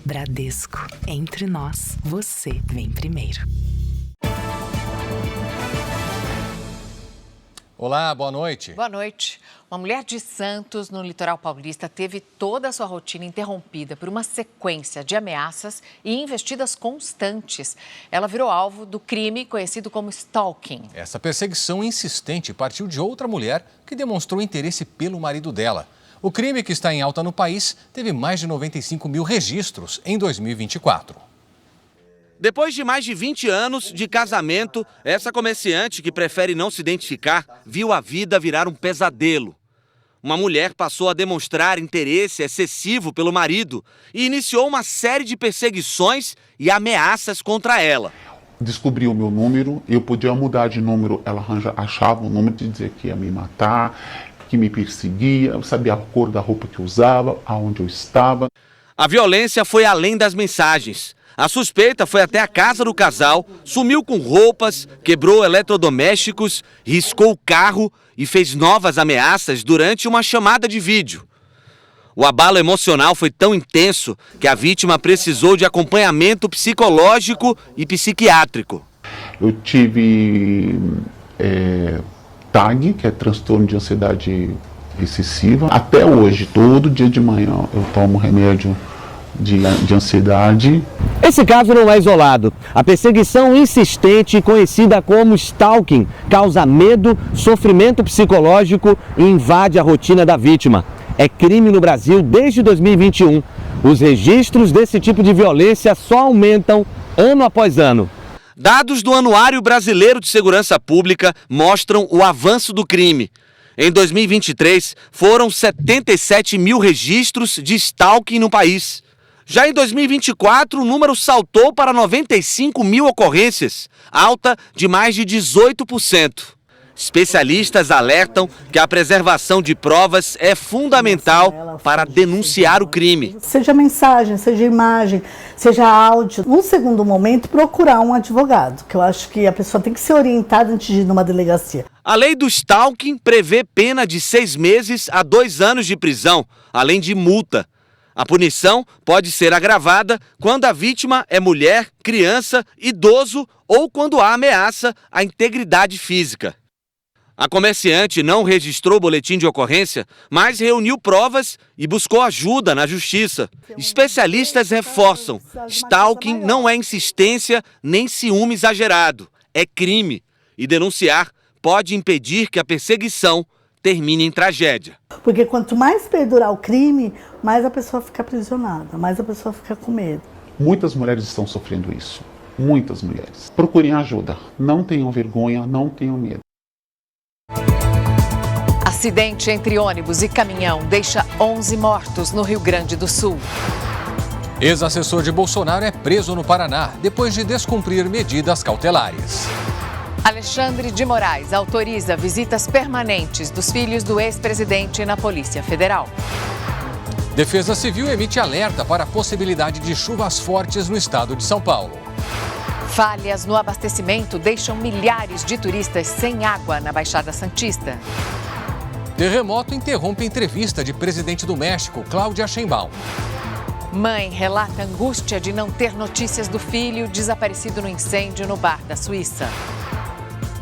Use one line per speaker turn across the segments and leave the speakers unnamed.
Bradesco. Entre nós, você vem primeiro.
Olá, boa noite.
Boa noite. Uma mulher de Santos, no litoral paulista, teve toda a sua rotina interrompida por uma sequência de ameaças e investidas constantes. Ela virou alvo do crime conhecido como stalking.
Essa perseguição insistente partiu de outra mulher que demonstrou interesse pelo marido dela. O crime, que está em alta no país, teve mais de 95 mil registros em 2024.
Depois de mais de 20 anos de casamento, essa comerciante, que prefere não se identificar, viu a vida virar um pesadelo. Uma mulher passou a demonstrar interesse excessivo pelo marido e iniciou uma série de perseguições e ameaças contra ela.
Descobriu o meu número, eu podia mudar de número, ela achava um número de dizer que ia me matar, que me perseguia, eu sabia a cor da roupa que eu usava, aonde eu estava.
A violência foi além das mensagens. A suspeita foi até a casa do casal, sumiu com roupas, quebrou eletrodomésticos, riscou o carro e fez novas ameaças durante uma chamada de vídeo. O abalo emocional foi tão intenso que a vítima precisou de acompanhamento psicológico e psiquiátrico.
Eu tive TAG, que é transtorno de ansiedade excessiva. Até hoje, todo dia de manhã, eu tomo remédio de ansiedade.
Esse caso não é isolado. A perseguição insistente, conhecida como stalking, causa medo, sofrimento psicológico e invade a rotina da vítima. É crime no Brasil desde 2021. Os registros desse tipo de violência só aumentam ano após ano.
Dados do Anuário Brasileiro de Segurança Pública mostram o avanço do crime. Em 2023, foram 77 mil registros de stalking no país. Já em 2024, o número saltou para 95 mil ocorrências, alta de mais de 18%. Especialistas alertam que a preservação de provas é fundamental para denunciar o crime.
Seja mensagem, seja imagem, seja áudio. Num segundo momento, procurar um advogado, que eu acho que a pessoa tem que ser orientada antes de ir numa delegacia.
A lei do stalking prevê pena de 6 meses a 2 anos de prisão, além de multa. A punição pode ser agravada quando a vítima é mulher, criança, idoso ou quando há ameaça à integridade física. A comerciante não registrou boletim de ocorrência, mas reuniu provas e buscou ajuda na justiça. Especialistas reforçam: stalking não é insistência nem ciúme exagerado, é crime. E denunciar pode impedir que a perseguição termine em tragédia.
Porque quanto mais perdurar o crime, mais a pessoa fica aprisionada, mais a pessoa fica com medo.
Muitas mulheres estão sofrendo isso. Muitas mulheres. Procurem ajuda. Não tenham vergonha, não tenham medo.
Acidente entre ônibus e caminhão deixa 11 mortos no Rio Grande do Sul.
Ex-assessor de Bolsonaro é preso no Paraná depois de descumprir medidas cautelares.
Alexandre de Moraes autoriza visitas permanentes dos filhos do ex-presidente na Polícia Federal.
Defesa Civil emite alerta para a possibilidade de chuvas fortes no estado de São Paulo.
Falhas no abastecimento deixam milhares de turistas sem água na Baixada Santista.
Terremoto interrompe entrevista de presidente do México, Cláudia Sheinbaum.
Mãe relata angústia de não ter notícias do filho desaparecido no incêndio no bar da Suíça.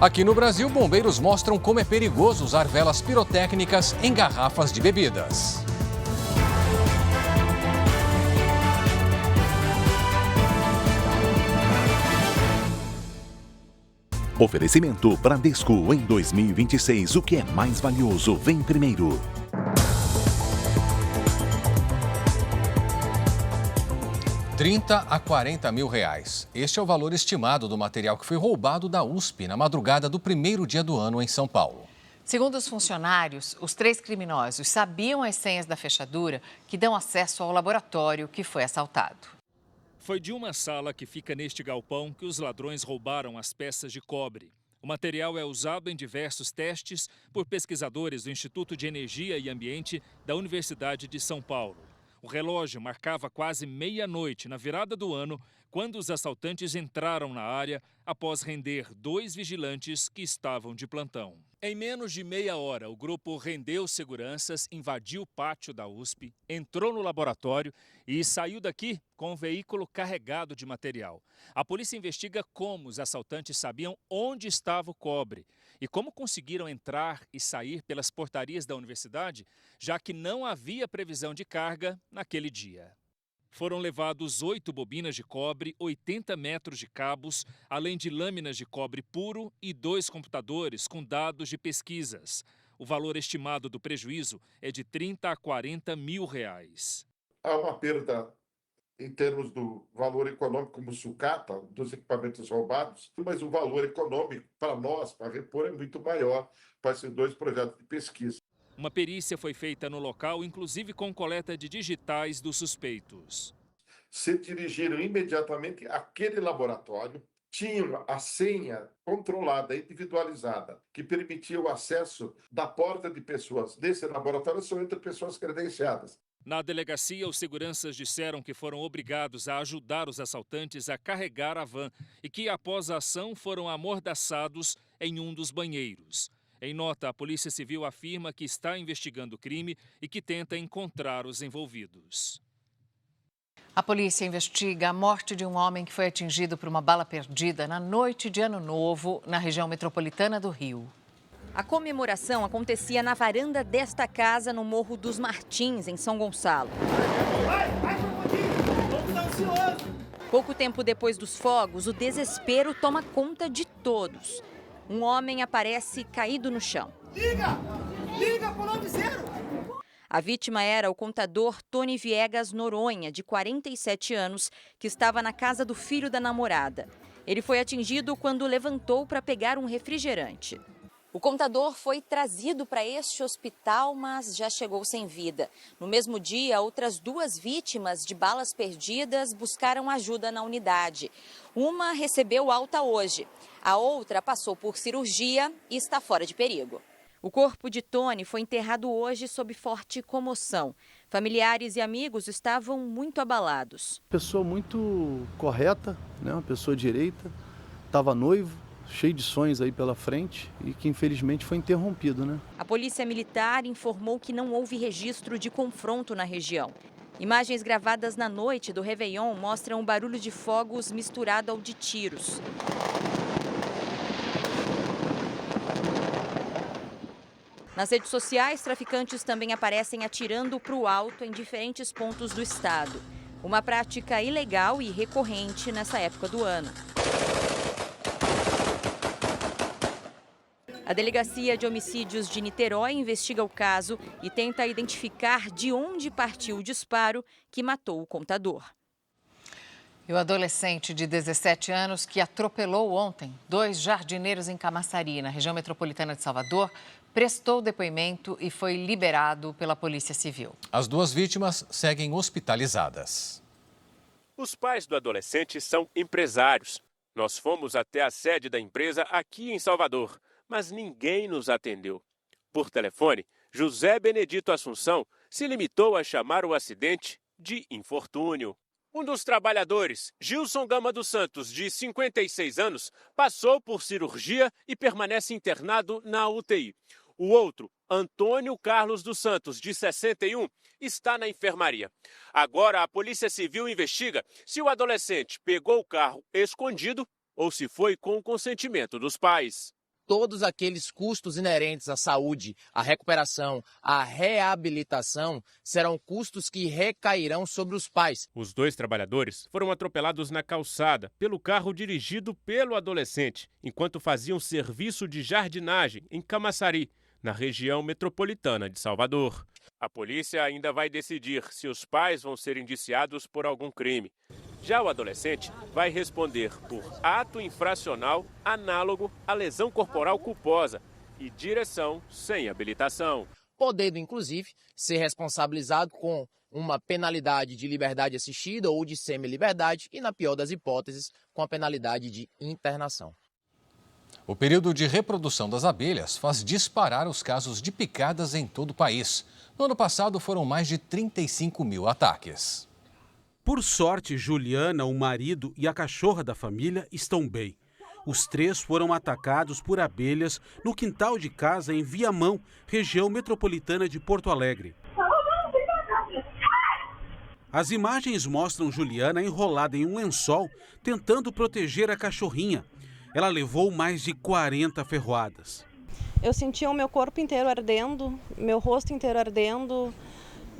Aqui no Brasil, bombeiros mostram como é perigoso usar velas pirotécnicas em garrafas de bebidas.
Oferecimento Bradesco. Em 2026, o que é mais valioso vem primeiro.
R$30 a R$40 mil. Este é o valor estimado do material que foi roubado da USP na madrugada do primeiro dia do ano em São Paulo.
Segundo os funcionários, os 3 criminosos sabiam as senhas da fechadura que dão acesso ao laboratório que foi assaltado.
Foi de uma sala que fica neste galpão que os ladrões roubaram as peças de cobre. O material é usado em diversos testes por pesquisadores do Instituto de Energia e Ambiente da Universidade de São Paulo. O relógio marcava quase meia-noite na virada do ano, quando os assaltantes entraram na área após render 2 vigilantes que estavam de plantão. Em menos de meia hora, o grupo rendeu seguranças, invadiu o pátio da USP, entrou no laboratório e saiu daqui com um veículo carregado de material. A polícia investiga como os assaltantes sabiam onde estava o cobre e como conseguiram entrar e sair pelas portarias da universidade, já que não havia previsão de carga naquele dia. Foram levados 8 bobinas de cobre, 80 metros de cabos, além de lâminas de cobre puro e 2 computadores com dados de pesquisas. O valor estimado do prejuízo é de 30 a 40 mil reais.
Há uma perda em termos do valor econômico como sucata, dos equipamentos roubados, mas o valor econômico para nós, para repor, é muito maior para esses 2 projetos de pesquisa.
Uma perícia foi feita no local, inclusive com coleta de digitais dos suspeitos.
Se dirigiram imediatamente àquele laboratório, tinham a senha controlada, individualizada, que permitia o acesso da porta de pessoas desse laboratório só entre pessoas credenciadas.
Na delegacia, os seguranças disseram que foram obrigados a ajudar os assaltantes a carregar a van e que, após a ação, foram amordaçados em um dos banheiros. Em nota, a Polícia Civil afirma que está investigando o crime e que tenta encontrar os envolvidos.
A polícia investiga a morte de um homem que foi atingido por uma bala perdida na noite de Ano Novo, na região metropolitana do Rio.
A comemoração acontecia na varanda desta casa no Morro dos Martins, em São Gonçalo. Pouco tempo depois dos fogos, o desespero toma conta de todos. Um homem aparece caído no chão. Liga pro 90! A vítima era o contador Tony Viegas Noronha, de 47 anos, que estava na casa do filho da namorada. Ele foi atingido quando levantou para pegar um refrigerante. O contador foi trazido para este hospital, mas já chegou sem vida. No mesmo dia, outras 2 vítimas de balas perdidas buscaram ajuda na unidade. Uma recebeu alta hoje. A outra passou por cirurgia e está fora de perigo. O corpo de Tony foi enterrado hoje sob forte comoção. Familiares e amigos estavam muito abalados.
Pessoa muito correta, né? Uma pessoa direita, estava noivo, cheio de sonhos aí pela frente e que infelizmente foi interrompido, né?
A Polícia Militar informou que não houve registro de confronto na região. Imagens gravadas na noite do Réveillon mostram um barulho de fogos misturado ao de tiros. Nas redes sociais, traficantes também aparecem atirando para o alto em diferentes pontos do estado. Uma prática ilegal e recorrente nessa época do ano. A Delegacia de Homicídios de Niterói investiga o caso e tenta identificar de onde partiu o disparo que matou o contador.
E o adolescente de 17 anos que atropelou ontem 2 jardineiros em Camaçari, na região metropolitana de Salvador, prestou depoimento e foi liberado pela Polícia Civil.
As 2 vítimas seguem hospitalizadas.
Os pais do adolescente são empresários. Nós fomos até a sede da empresa aqui em Salvador, mas ninguém nos atendeu. Por telefone, José Benedito Assunção se limitou a chamar o acidente de infortúnio. Um dos trabalhadores, Gilson Gama dos Santos, de 56 anos, passou por cirurgia e permanece internado na UTI. O outro, Antônio Carlos dos Santos, de 61, está na enfermaria. Agora, a Polícia Civil investiga se o adolescente pegou o carro escondido ou se foi com o consentimento dos pais.
Todos aqueles custos inerentes à saúde, à recuperação, à reabilitação, serão custos que recairão sobre os pais.
Os 2 trabalhadores foram atropelados na calçada pelo carro dirigido pelo adolescente, enquanto faziam serviço de jardinagem em Camaçari, na região metropolitana de Salvador. A polícia ainda vai decidir se os pais vão ser indiciados por algum crime. Já o adolescente vai responder por ato infracional análogo à lesão corporal culposa e direção sem habilitação.
Podendo, inclusive, ser responsabilizado com uma penalidade de liberdade assistida ou de semi-liberdade e, na pior das hipóteses, com a penalidade de internação.
O período de reprodução das abelhas faz disparar os casos de picadas em todo o país. No ano passado, foram mais de 35 mil ataques.
Por sorte, Juliana, o marido e a cachorra da família estão bem. Os 3 foram atacados por abelhas no quintal de casa em Viamão, região metropolitana de Porto Alegre. As imagens mostram Juliana enrolada em um lençol, tentando proteger a cachorrinha. Ela levou mais de 40 ferroadas.
Eu sentia o meu corpo inteiro ardendo, meu rosto inteiro ardendo,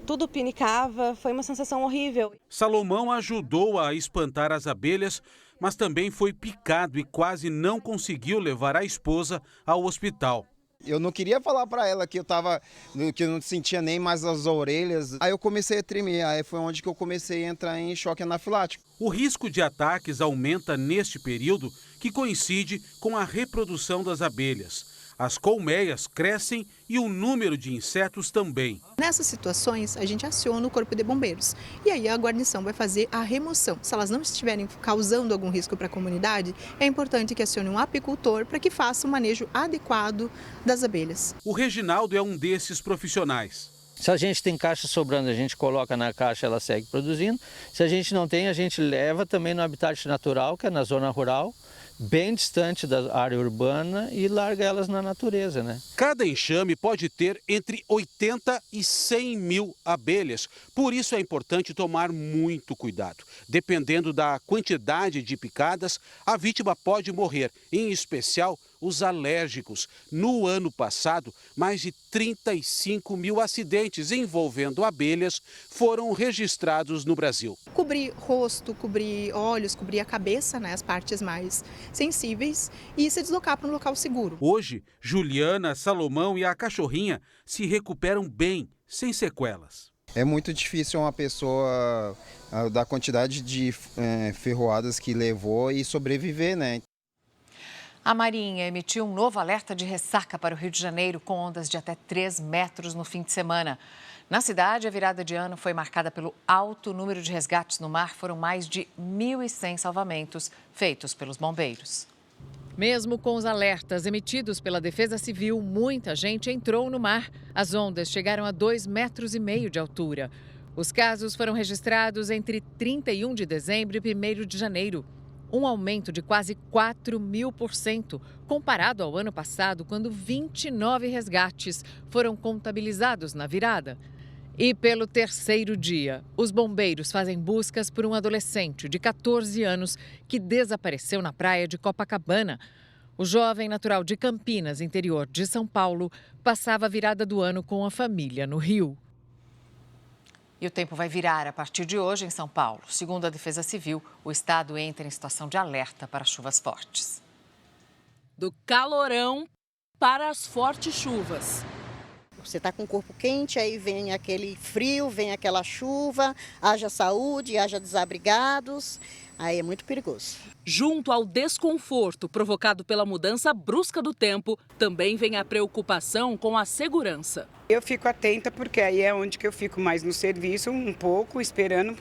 tudo pinicava, foi uma sensação horrível.
Salomão ajudou a espantar as abelhas, mas também foi picado e quase não conseguiu levar a esposa ao hospital.
Eu não queria falar para ela que eu não sentia nem mais as orelhas. Aí eu comecei a tremer, aí foi onde que eu comecei a entrar em choque anafilático.
O risco de ataques aumenta neste período, que coincide com a reprodução das abelhas. As colmeias crescem e o número de insetos também.
Nessas situações, a gente aciona o corpo de bombeiros. E aí a guarnição vai fazer a remoção. Se elas não estiverem causando algum risco para a comunidade, é importante que acione um apicultor para que faça o manejo adequado das abelhas.
O Reginaldo é um desses profissionais.
Se a gente tem caixa sobrando, a gente coloca na caixa, ela segue produzindo. Se a gente não tem, a gente leva também no habitat natural, que é na zona rural, bem distante da área urbana, e larga elas na natureza, né?
Cada enxame pode ter entre 80 e 100 mil abelhas. Por isso é importante tomar muito cuidado. Dependendo da quantidade de picadas, a vítima pode morrer, em especial os alérgicos. No ano passado, mais de 35 mil acidentes envolvendo abelhas foram registrados no Brasil.
Cobrir rosto, cobrir olhos, cobrir a cabeça, né, as partes mais sensíveis, e se deslocar para um local seguro.
Hoje, Juliana, Salomão e a cachorrinha se recuperam bem, sem sequelas.
É muito difícil uma pessoa, da quantidade de ferroadas que levou, e sobreviver, né?
A Marinha emitiu um novo alerta de ressaca para o Rio de Janeiro, com ondas de até 3 metros no fim de semana. Na cidade, a virada de ano foi marcada pelo alto número de resgates no mar. Foram mais de 1.100 salvamentos feitos pelos bombeiros. Mesmo com os alertas emitidos pela Defesa Civil, muita gente entrou no mar. As ondas chegaram a 2,5 metros de altura. Os casos foram registrados entre 31 de dezembro e 1º de janeiro. Um aumento de quase 4.000%, comparado ao ano passado, quando 29 resgates foram contabilizados na virada. E pelo 3º dia, os bombeiros fazem buscas por um adolescente de 14 anos que desapareceu na praia de Copacabana. O jovem natural de Campinas, interior de São Paulo, passava a virada do ano com a família no Rio. E o tempo vai virar a partir de hoje em São Paulo. Segundo a Defesa Civil, o estado entra em situação de alerta para chuvas fortes.
Do calorão para as fortes chuvas.
Você está com o corpo quente, aí vem aquele frio, vem aquela chuva, haja saúde, haja desabrigados, aí é muito perigoso.
Junto ao desconforto provocado pela mudança brusca do tempo, também vem a preocupação com a segurança.
Eu fico atenta porque aí é onde que eu fico mais no serviço, um pouco, esperando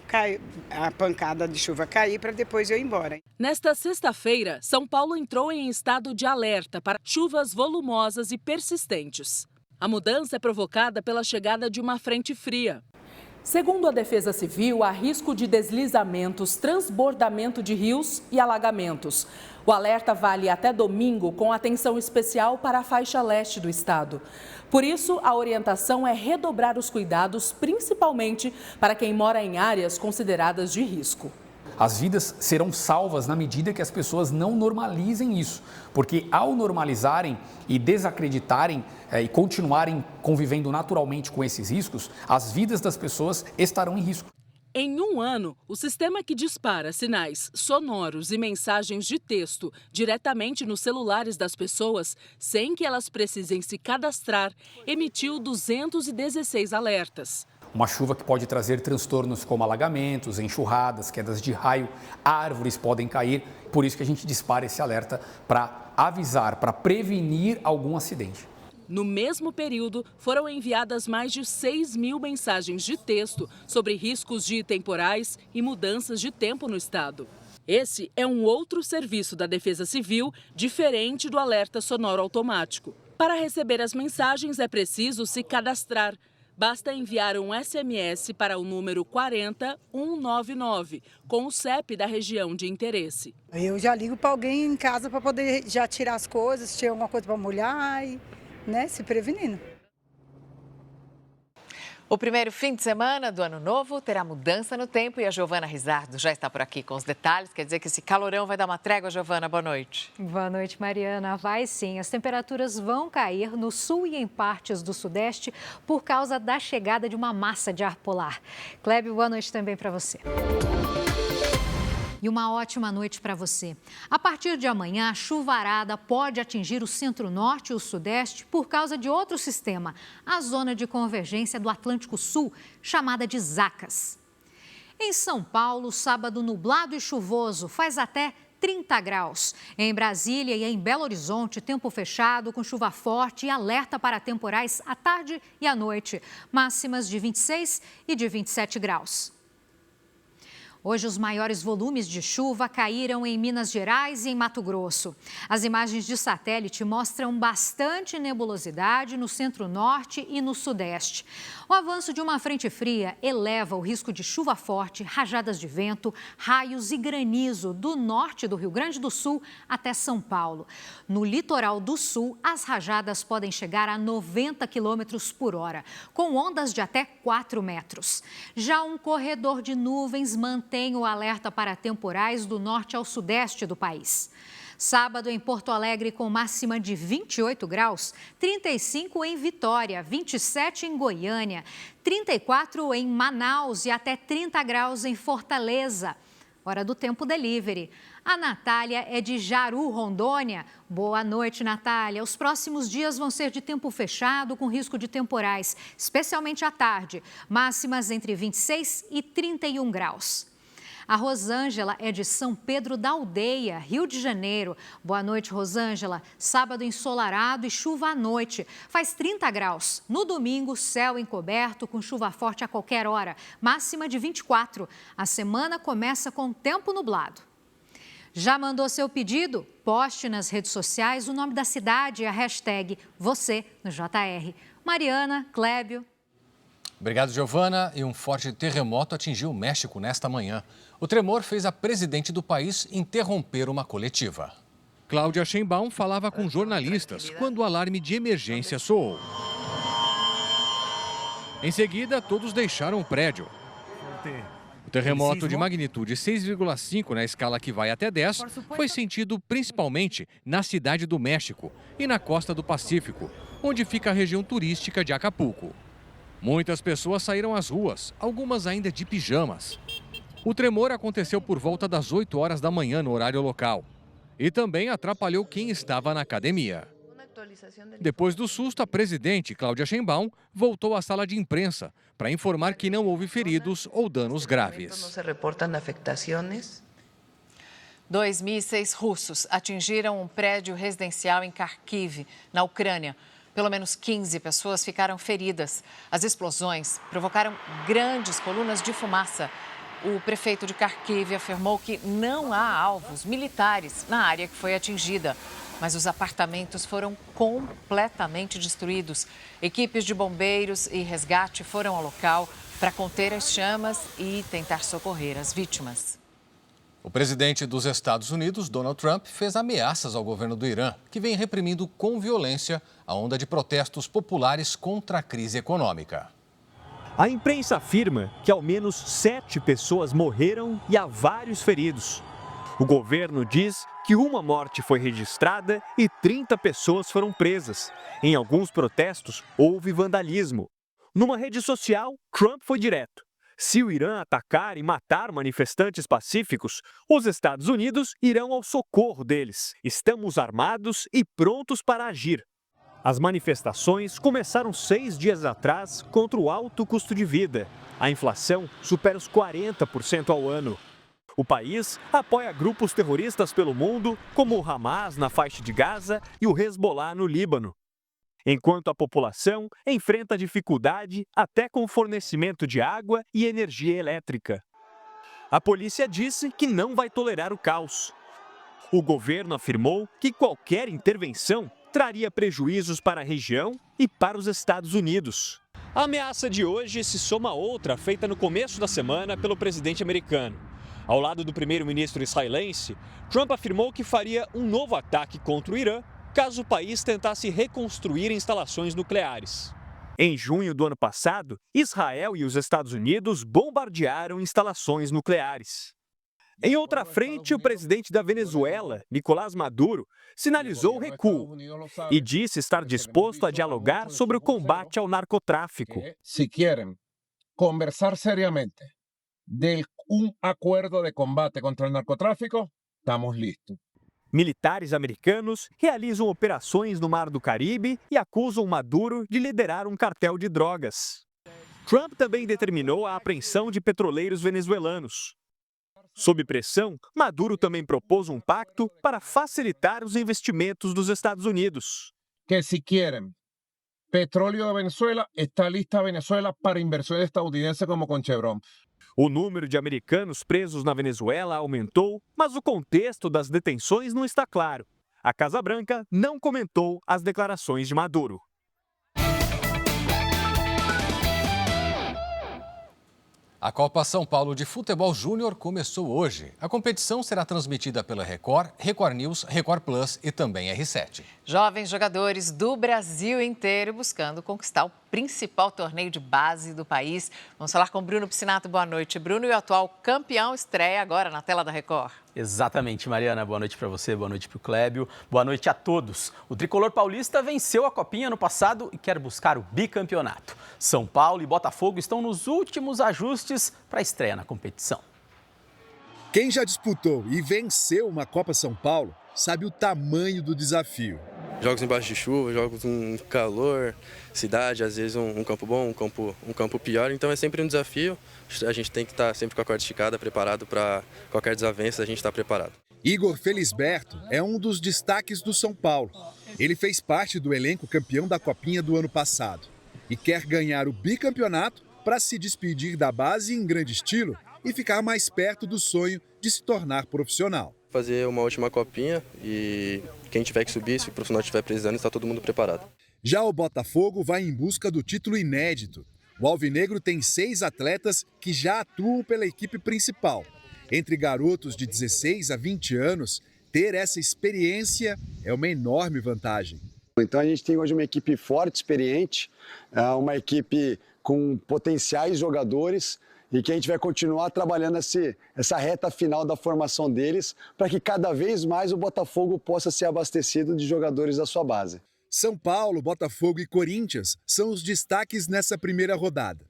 a pancada de chuva cair para depois eu ir embora.
Nesta sexta-feira, São Paulo entrou em estado de alerta para chuvas volumosas e persistentes. A mudança é provocada pela chegada de uma frente fria.
Segundo a Defesa Civil, há risco de deslizamentos, transbordamento de rios e alagamentos. O alerta vale até domingo, com atenção especial para a faixa leste do estado. Por isso, a orientação é redobrar os cuidados, principalmente para quem mora em áreas consideradas de risco.
As vidas serão salvas na medida que as pessoas não normalizem isso, porque ao normalizarem e desacreditarem e continuarem convivendo naturalmente com esses riscos, as vidas das pessoas estarão em risco.
Em um ano, o sistema que dispara sinais sonoros e mensagens de texto diretamente nos celulares das pessoas, sem que elas precisem se cadastrar, emitiu 216 alertas.
Uma chuva que pode trazer transtornos como alagamentos, enxurradas, quedas de raio, árvores podem cair. Por isso que a gente dispara esse alerta para avisar, para prevenir algum acidente.
No mesmo período, foram enviadas mais de 6.000 mensagens de texto sobre riscos de temporais e mudanças de tempo no estado. Esse é um outro serviço da Defesa Civil, diferente do alerta sonoro automático. Para receber as mensagens, é preciso se cadastrar. Basta enviar um SMS para o número 40199 com o CEP da região de interesse.
Eu já ligo para alguém em casa para poder já tirar as coisas, se tiver alguma coisa para molhar e, se prevenindo.
O primeiro fim de semana do ano novo terá mudança no tempo e a Giovana Rizardo já está por aqui com os detalhes. Quer dizer que esse calorão vai dar uma trégua, Giovana? Boa noite.
Boa noite, Mariana. Vai sim. As temperaturas vão cair no sul e em partes do sudeste por causa da chegada de uma massa de ar polar. Clébio, boa noite também para você. E uma ótima noite para você. A partir de amanhã, a chuvarada pode atingir o centro-norte e o sudeste por causa de outro sistema, a zona de convergência do Atlântico Sul, chamada de Zacas. Em São Paulo, sábado nublado e chuvoso, faz até 30 graus. Em Brasília e em Belo Horizonte, tempo fechado, com chuva forte e alerta para temporais à tarde e à noite. Máximas de 26 e de 27 graus. Hoje, os maiores volumes de chuva caíram em Minas Gerais e em Mato Grosso. As imagens de satélite mostram bastante nebulosidade no centro-norte e no sudeste. O avanço de uma frente fria eleva o risco de chuva forte, rajadas de vento, raios e granizo do norte do Rio Grande do Sul até São Paulo. No litoral do sul, as rajadas podem chegar a 90 km por hora, com ondas de até 4 metros. Já um corredor de nuvens mantém o alerta para temporais do norte ao sudeste do país. Sábado em Porto Alegre com máxima de 28 graus, 35 em Vitória, 27 em Goiânia, 34 em Manaus e até 30 graus em Fortaleza. Hora do Tempo Delivery. A Natália é de Jaru, Rondônia. Boa noite, Natália. Os próximos dias vão ser de tempo fechado com risco de temporais, especialmente à tarde. Máximas entre 26 e 31 graus. A Rosângela é de São Pedro da Aldeia, Rio de Janeiro. Boa noite, Rosângela. Sábado ensolarado e chuva à noite. Faz 30 graus. No domingo, céu encoberto com chuva forte a qualquer hora. Máxima de 24. A semana começa com tempo nublado. Já mandou seu pedido? Poste nas redes sociais o nome da cidade e a hashtag você no JR. Mariana, Clébio.
Obrigado, Giovana. E um forte terremoto atingiu o México nesta manhã. O tremor fez a presidente do país interromper uma coletiva.
Cláudia Sheinbaum falava com jornalistas quando o alarme de emergência soou. Em seguida, todos deixaram o prédio. O terremoto de magnitude 6,5 na escala que vai até 10 foi sentido principalmente na cidade do México e na costa do Pacífico, onde fica a região turística de Acapulco. Muitas pessoas saíram às ruas, algumas ainda de pijamas. O tremor aconteceu por volta das 8 horas da manhã no horário local e também atrapalhou quem estava na academia. Depois do susto, a presidente, Cláudia Sheinbaum, voltou à sala de imprensa para informar que não houve feridos ou danos graves.
2 mísseis russos atingiram um prédio residencial em Kharkiv, na Ucrânia. Pelo menos 15 pessoas ficaram feridas. As explosões provocaram grandes colunas de fumaça. O prefeito de Kharkiv afirmou que não há alvos militares na área que foi atingida, mas os apartamentos foram completamente destruídos. Equipes de bombeiros e resgate foram ao local para conter as chamas e tentar socorrer as vítimas.
O presidente dos Estados Unidos, Donald Trump, fez ameaças ao governo do Irã, que vem reprimindo com violência a onda de protestos populares contra a crise econômica.
A imprensa afirma que ao menos 7 pessoas morreram e há vários feridos. O governo diz que uma morte foi registrada e 30 pessoas foram presas. Em alguns protestos, houve vandalismo. Numa rede social, Trump foi direto. Se o Irã atacar e matar manifestantes pacíficos, os Estados Unidos irão ao socorro deles. Estamos armados e prontos para agir. As manifestações começaram 6 dias atrás contra o alto custo de vida. A inflação supera os 40% ao ano. O país apoia grupos terroristas pelo mundo, como o Hamas na faixa de Gaza e o Hezbollah no Líbano. Enquanto a população enfrenta dificuldade até com o fornecimento de água e energia elétrica. A polícia disse que não vai tolerar o caos. O governo afirmou que qualquer intervenção traria prejuízos para a região e para os Estados Unidos. A ameaça de hoje se soma a outra feita no começo da semana pelo presidente americano. Ao lado do primeiro-ministro israelense, Trump afirmou que faria um novo ataque contra o Irã caso o país tentasse reconstruir instalações nucleares. Em junho do ano passado, Israel e os Estados Unidos bombardearam instalações nucleares. Em outra frente, o presidente da Venezuela, Nicolás Maduro, sinalizou o recuo e disse estar disposto a dialogar sobre o combate ao narcotráfico.
Se querem conversar seriamente de acordo de combate contra o narcotráfico, estamos listos.
Militares americanos realizam operações no Mar do Caribe e acusam Maduro de liderar um cartel de drogas. Trump também determinou a apreensão de petroleiros venezuelanos. Sob pressão, Maduro também propôs um pacto para facilitar os investimentos dos Estados Unidos.
Que se querem petróleo de Venezuela, está lista a Venezuela para inversões estadunidenses como com Chevron.
O número de americanos presos na Venezuela aumentou, mas o contexto das detenções não está claro. A Casa Branca não comentou as declarações de Maduro.
A Copa São Paulo de Futebol Júnior começou hoje. A competição será transmitida pela Record, Record News, Record Plus e também R7.
Jovens jogadores do Brasil inteiro buscando conquistar o principal torneio de base do país. Vamos falar com Bruno Piscinato. Boa noite, Bruno. E o atual campeão estreia agora na tela da Record.
Exatamente, Mariana. Boa noite para você, boa noite para o Clébio, boa noite a todos. O tricolor paulista venceu a Copinha no passado e quer buscar o bicampeonato. São Paulo e Botafogo estão nos últimos ajustes para a estreia na competição.
Quem já disputou e venceu uma Copa São Paulo sabe o tamanho do desafio.
Jogos embaixo de chuva, jogos com calor, cidade, às vezes um campo bom, um campo pior, então é sempre um desafio. A gente tem que estar sempre com a corda esticada, preparado para qualquer desavença, a gente está preparado.
Igor Felisberto é um dos destaques do São Paulo. Ele fez parte do elenco campeão da Copinha do ano passado e quer ganhar o bicampeonato para se despedir da base em grande estilo e ficar mais perto do sonho de se tornar profissional.
Fazer uma última Copinha e quem tiver que subir, se o profissional estiver precisando, está todo mundo preparado.
Já o Botafogo vai em busca do título inédito. O Alvinegro tem 6 atletas que já atuam pela equipe principal. Entre garotos de 16 a 20 anos, ter essa experiência é uma enorme vantagem.
Então a gente tem hoje uma equipe forte, experiente, uma equipe com potenciais jogadores e que a gente vai continuar trabalhando essa reta final da formação deles para que cada vez mais o Botafogo possa ser abastecido de jogadores da sua base.
São Paulo, Botafogo e Corinthians são os destaques nessa primeira rodada.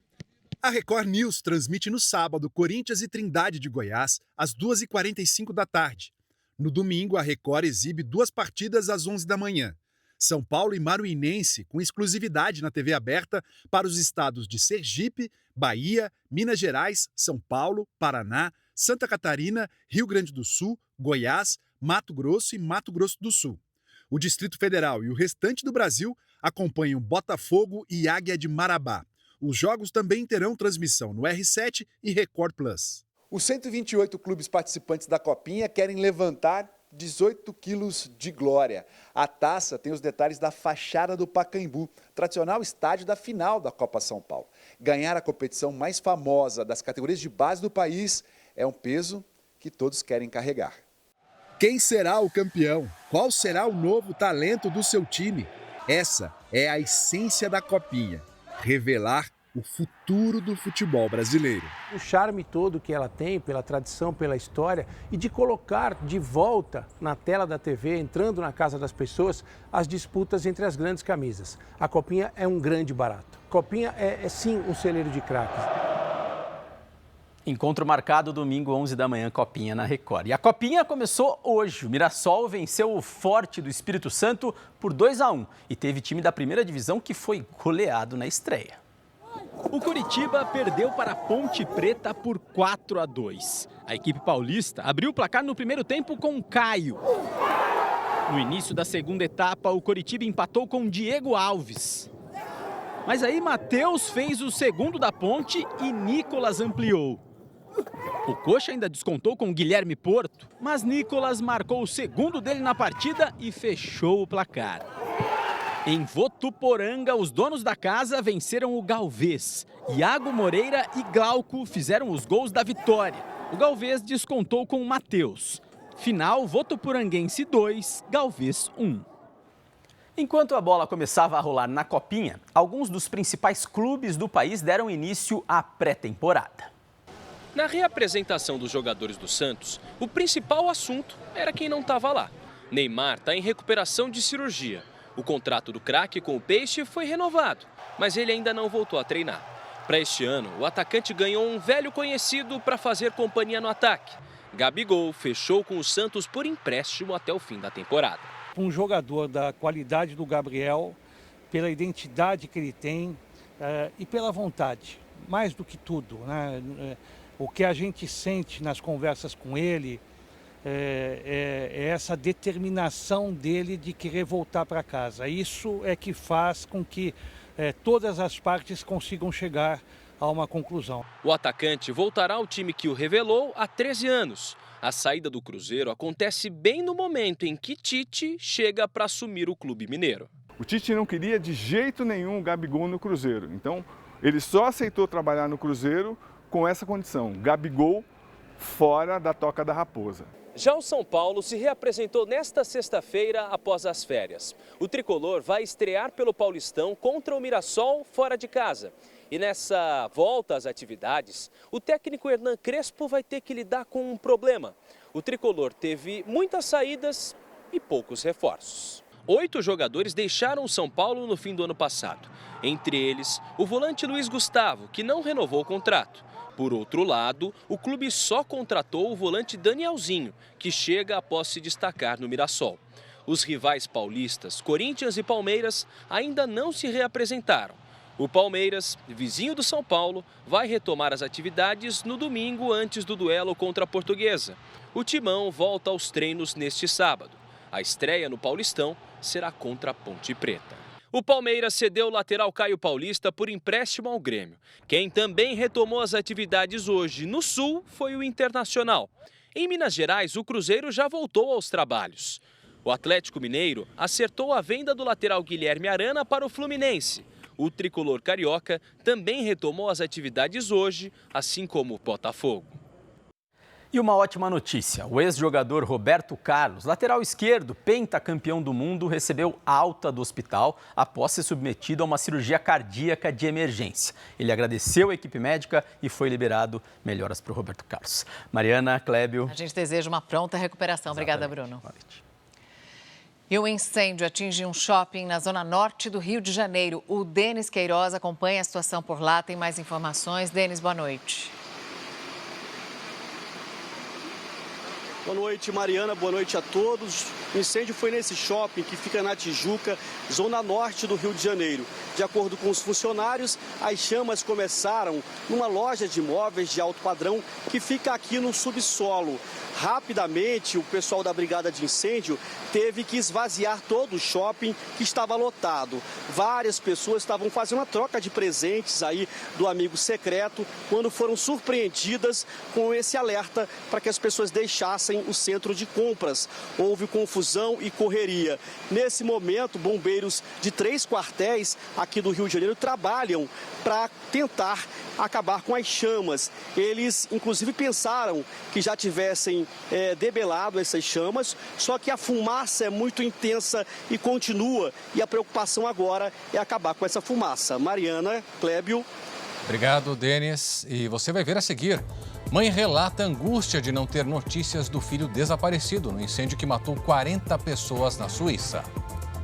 A Record News transmite no sábado Corinthians e Trindade de Goiás às 2h45 da tarde. No domingo, a Record exibe 2 partidas às 11 da manhã. São Paulo e Maruinense, com exclusividade na TV aberta para os estados de Sergipe, Bahia, Minas Gerais, São Paulo, Paraná, Santa Catarina, Rio Grande do Sul, Goiás, Mato Grosso e Mato Grosso do Sul. O Distrito Federal e o restante do Brasil acompanham Botafogo e Águia de Marabá. Os jogos também terão transmissão no R7 e Record Plus.
Os 128 clubes participantes da Copinha querem levantar 18 quilos de glória. A taça tem os detalhes da fachada do Pacaembu, tradicional estádio da final da Copa São Paulo. Ganhar a competição mais famosa das categorias de base do país é um peso que todos querem carregar.
Quem será o campeão? Qual será o novo talento do seu time? Essa é a essência da Copinha. Revelar o futuro do futebol brasileiro.
O charme todo que ela tem, pela tradição, pela história, e de colocar de volta na tela da TV, entrando na casa das pessoas, as disputas entre as grandes camisas. A Copinha é um grande barato. Copinha é sim um celeiro de craques.
Encontro marcado domingo, 11 da manhã, Copinha na Record. E a Copinha começou hoje. O Mirassol venceu o Forte do Espírito Santo por 2-1 e teve time da primeira divisão que foi goleado na estreia.
O Coritiba perdeu para a Ponte Preta por 4-2. A equipe paulista abriu o placar no primeiro tempo com Caio. No início da segunda etapa, o Coritiba empatou com Diego Alves. Mas aí Matheus fez o segundo da Ponte e Nicolas ampliou. O Coxa ainda descontou com Guilherme Porto, mas Nicolas marcou o segundo dele na partida e fechou o placar. Em Votuporanga, os donos da casa venceram o Galvez. Iago Moreira e Glauco fizeram os gols da vitória. O Galvez descontou com o Matheus. Final, Votuporanguense 2, Galvez 1.
Enquanto a bola começava a rolar na Copinha, alguns dos principais clubes do país deram início à pré-temporada.
Na reapresentação dos jogadores do Santos, o principal assunto era quem não estava lá. Neymar está em recuperação de cirurgia. O contrato do craque com o Peixe foi renovado, mas ele ainda não voltou a treinar. Para este ano, o atacante ganhou um velho conhecido para fazer companhia no ataque. Gabigol fechou com o Santos por empréstimo até o fim da temporada.
Um jogador da qualidade do Gabriel, pela identidade que ele tem e pela vontade, mais do que tudo, né? O que a gente sente nas conversas com ele é essa determinação dele de querer voltar para casa. Isso é que faz com que todas as partes consigam chegar a uma conclusão.
O atacante voltará ao time que o revelou há 13 anos. A saída do Cruzeiro acontece bem no momento em que Tite chega para assumir o clube mineiro.
O Tite não queria de jeito nenhum o Gabigol no Cruzeiro. Então, ele só aceitou trabalhar no Cruzeiro com essa condição: Gabigol fora da Toca da Raposa.
Já o São Paulo se reapresentou nesta sexta-feira após as férias. O tricolor vai estrear pelo Paulistão contra o Mirassol fora de casa. E nessa volta às atividades, o técnico Hernan Crespo vai ter que lidar com um problema. O tricolor teve muitas saídas e poucos reforços. 8 jogadores deixaram o São Paulo no fim do ano passado. Entre eles, o volante Luiz Gustavo, que não renovou o contrato. Por outro lado, o clube só contratou o volante Danielzinho, que chega após se destacar no Mirassol. Os rivais paulistas, Corinthians e Palmeiras, ainda não se reapresentaram. O Palmeiras, vizinho do São Paulo, vai retomar as atividades no domingo antes do duelo contra a Portuguesa. O Timão volta aos treinos neste sábado. A estreia no Paulistão será contra a Ponte Preta. O Palmeiras cedeu o lateral Caio Paulista por empréstimo ao Grêmio. Quem também retomou as atividades hoje no Sul foi o Internacional. Em Minas Gerais, o Cruzeiro já voltou aos trabalhos. O Atlético Mineiro acertou a venda do lateral Guilherme Arana para o Fluminense. O tricolor carioca também retomou as atividades hoje, assim como o Botafogo.
E uma ótima notícia: o ex-jogador Roberto Carlos, lateral esquerdo, pentacampeão do mundo, recebeu alta do hospital após ser submetido a uma cirurgia cardíaca de emergência. Ele agradeceu a equipe médica e foi liberado. Melhoras para o Roberto Carlos. Mariana, Clébio.
A gente deseja uma pronta recuperação. Obrigada, Bruno.
Boa noite.
E um incêndio atinge um shopping na zona norte do Rio de Janeiro. O Denis Queiroz acompanha a situação por lá. Tem mais informações. Denis, boa noite.
Boa noite, Mariana. Boa noite a todos. O incêndio foi nesse shopping que fica na Tijuca, zona norte do Rio de Janeiro. De acordo com os funcionários, as chamas começaram numa loja de imóveis de alto padrão que fica aqui no subsolo. Rapidamente, o pessoal da Brigada de Incêndio teve que esvaziar todo o shopping que estava lotado. Várias pessoas estavam fazendo uma troca de presentes aí do amigo secreto quando foram surpreendidas com esse alerta para que as pessoas deixassem o centro de compras. Houve confusão e correria. Nesse momento, bombeiros de 3 quartéis aqui do Rio de Janeiro trabalham para tentar acabar com as chamas. Eles, inclusive, pensaram que já tivessem debelado essas chamas, só que a fumaça é muito intensa e continua. E a preocupação agora é acabar com essa fumaça. Mariana, Clébio.
Obrigado, Denis. E você vai ver a seguir. Mãe relata a angústia de não ter notícias do filho desaparecido no incêndio que matou 40 pessoas na Suíça.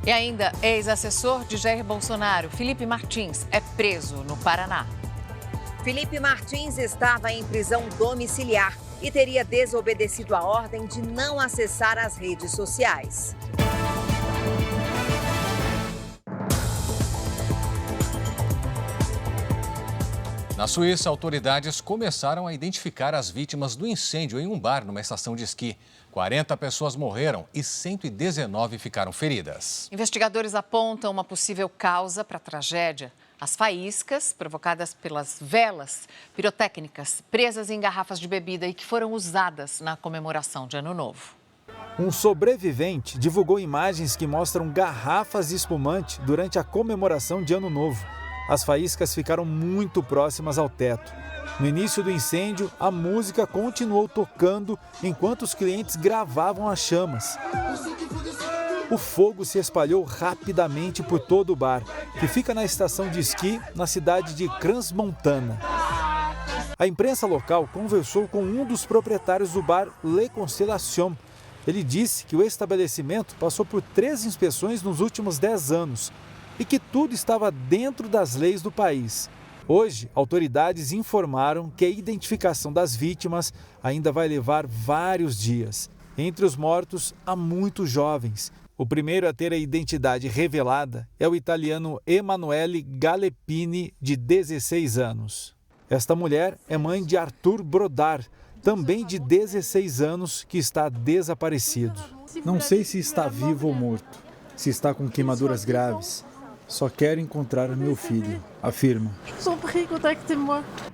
E ainda, ex-assessor de Jair Bolsonaro, Felipe Martins, é preso no Paraná.
Felipe Martins estava em prisão domiciliar e teria desobedecido a ordem de não acessar as redes sociais.
Na Suíça, autoridades começaram a identificar as vítimas do incêndio em um bar numa estação de esqui. 40 pessoas morreram e 119 ficaram feridas.
Investigadores apontam uma possível causa para a tragédia: as faíscas provocadas pelas velas pirotécnicas presas em garrafas de bebida e que foram usadas na comemoração de Ano Novo.
Um sobrevivente divulgou imagens que mostram garrafas de espumante durante a comemoração de Ano Novo. As faíscas ficaram muito próximas ao teto. No início do incêndio, a música continuou tocando enquanto os clientes gravavam as chamas. O fogo se espalhou rapidamente por todo o bar, que fica na estação de esqui na cidade de Crans-Montana. A imprensa local conversou com um dos proprietários do bar Le Constellation. Ele disse que o estabelecimento passou por 3 inspeções nos últimos 10 anos e que tudo estava dentro das leis do país. Hoje, autoridades informaram que a identificação das vítimas ainda vai levar vários dias. Entre os mortos, há muitos jovens. O primeiro a ter a identidade revelada é o italiano Emanuele Galepini, de 16 anos. Esta mulher é mãe de Arthur Brodar, também de 16 anos, que está desaparecido. Não sei se está vivo ou morto, se está com queimaduras graves. Só quero encontrar meu filho, afirma.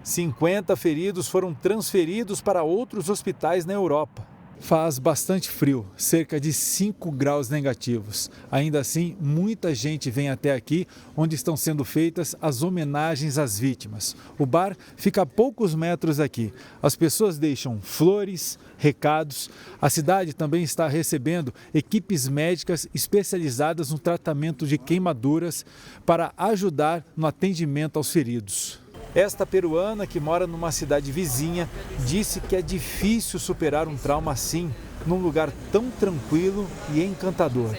50 feridos foram transferidos para outros hospitais na Europa. Faz bastante frio, cerca de 5 graus negativos. Ainda assim, muita gente vem até aqui, onde estão sendo feitas as homenagens às vítimas. O bar fica a poucos metros aqui. As pessoas deixam flores, recados. A cidade também está recebendo equipes médicas especializadas no tratamento de queimaduras para ajudar no atendimento aos feridos. Esta peruana, que mora numa cidade vizinha, disse que é difícil superar um trauma assim, num lugar tão tranquilo e encantador.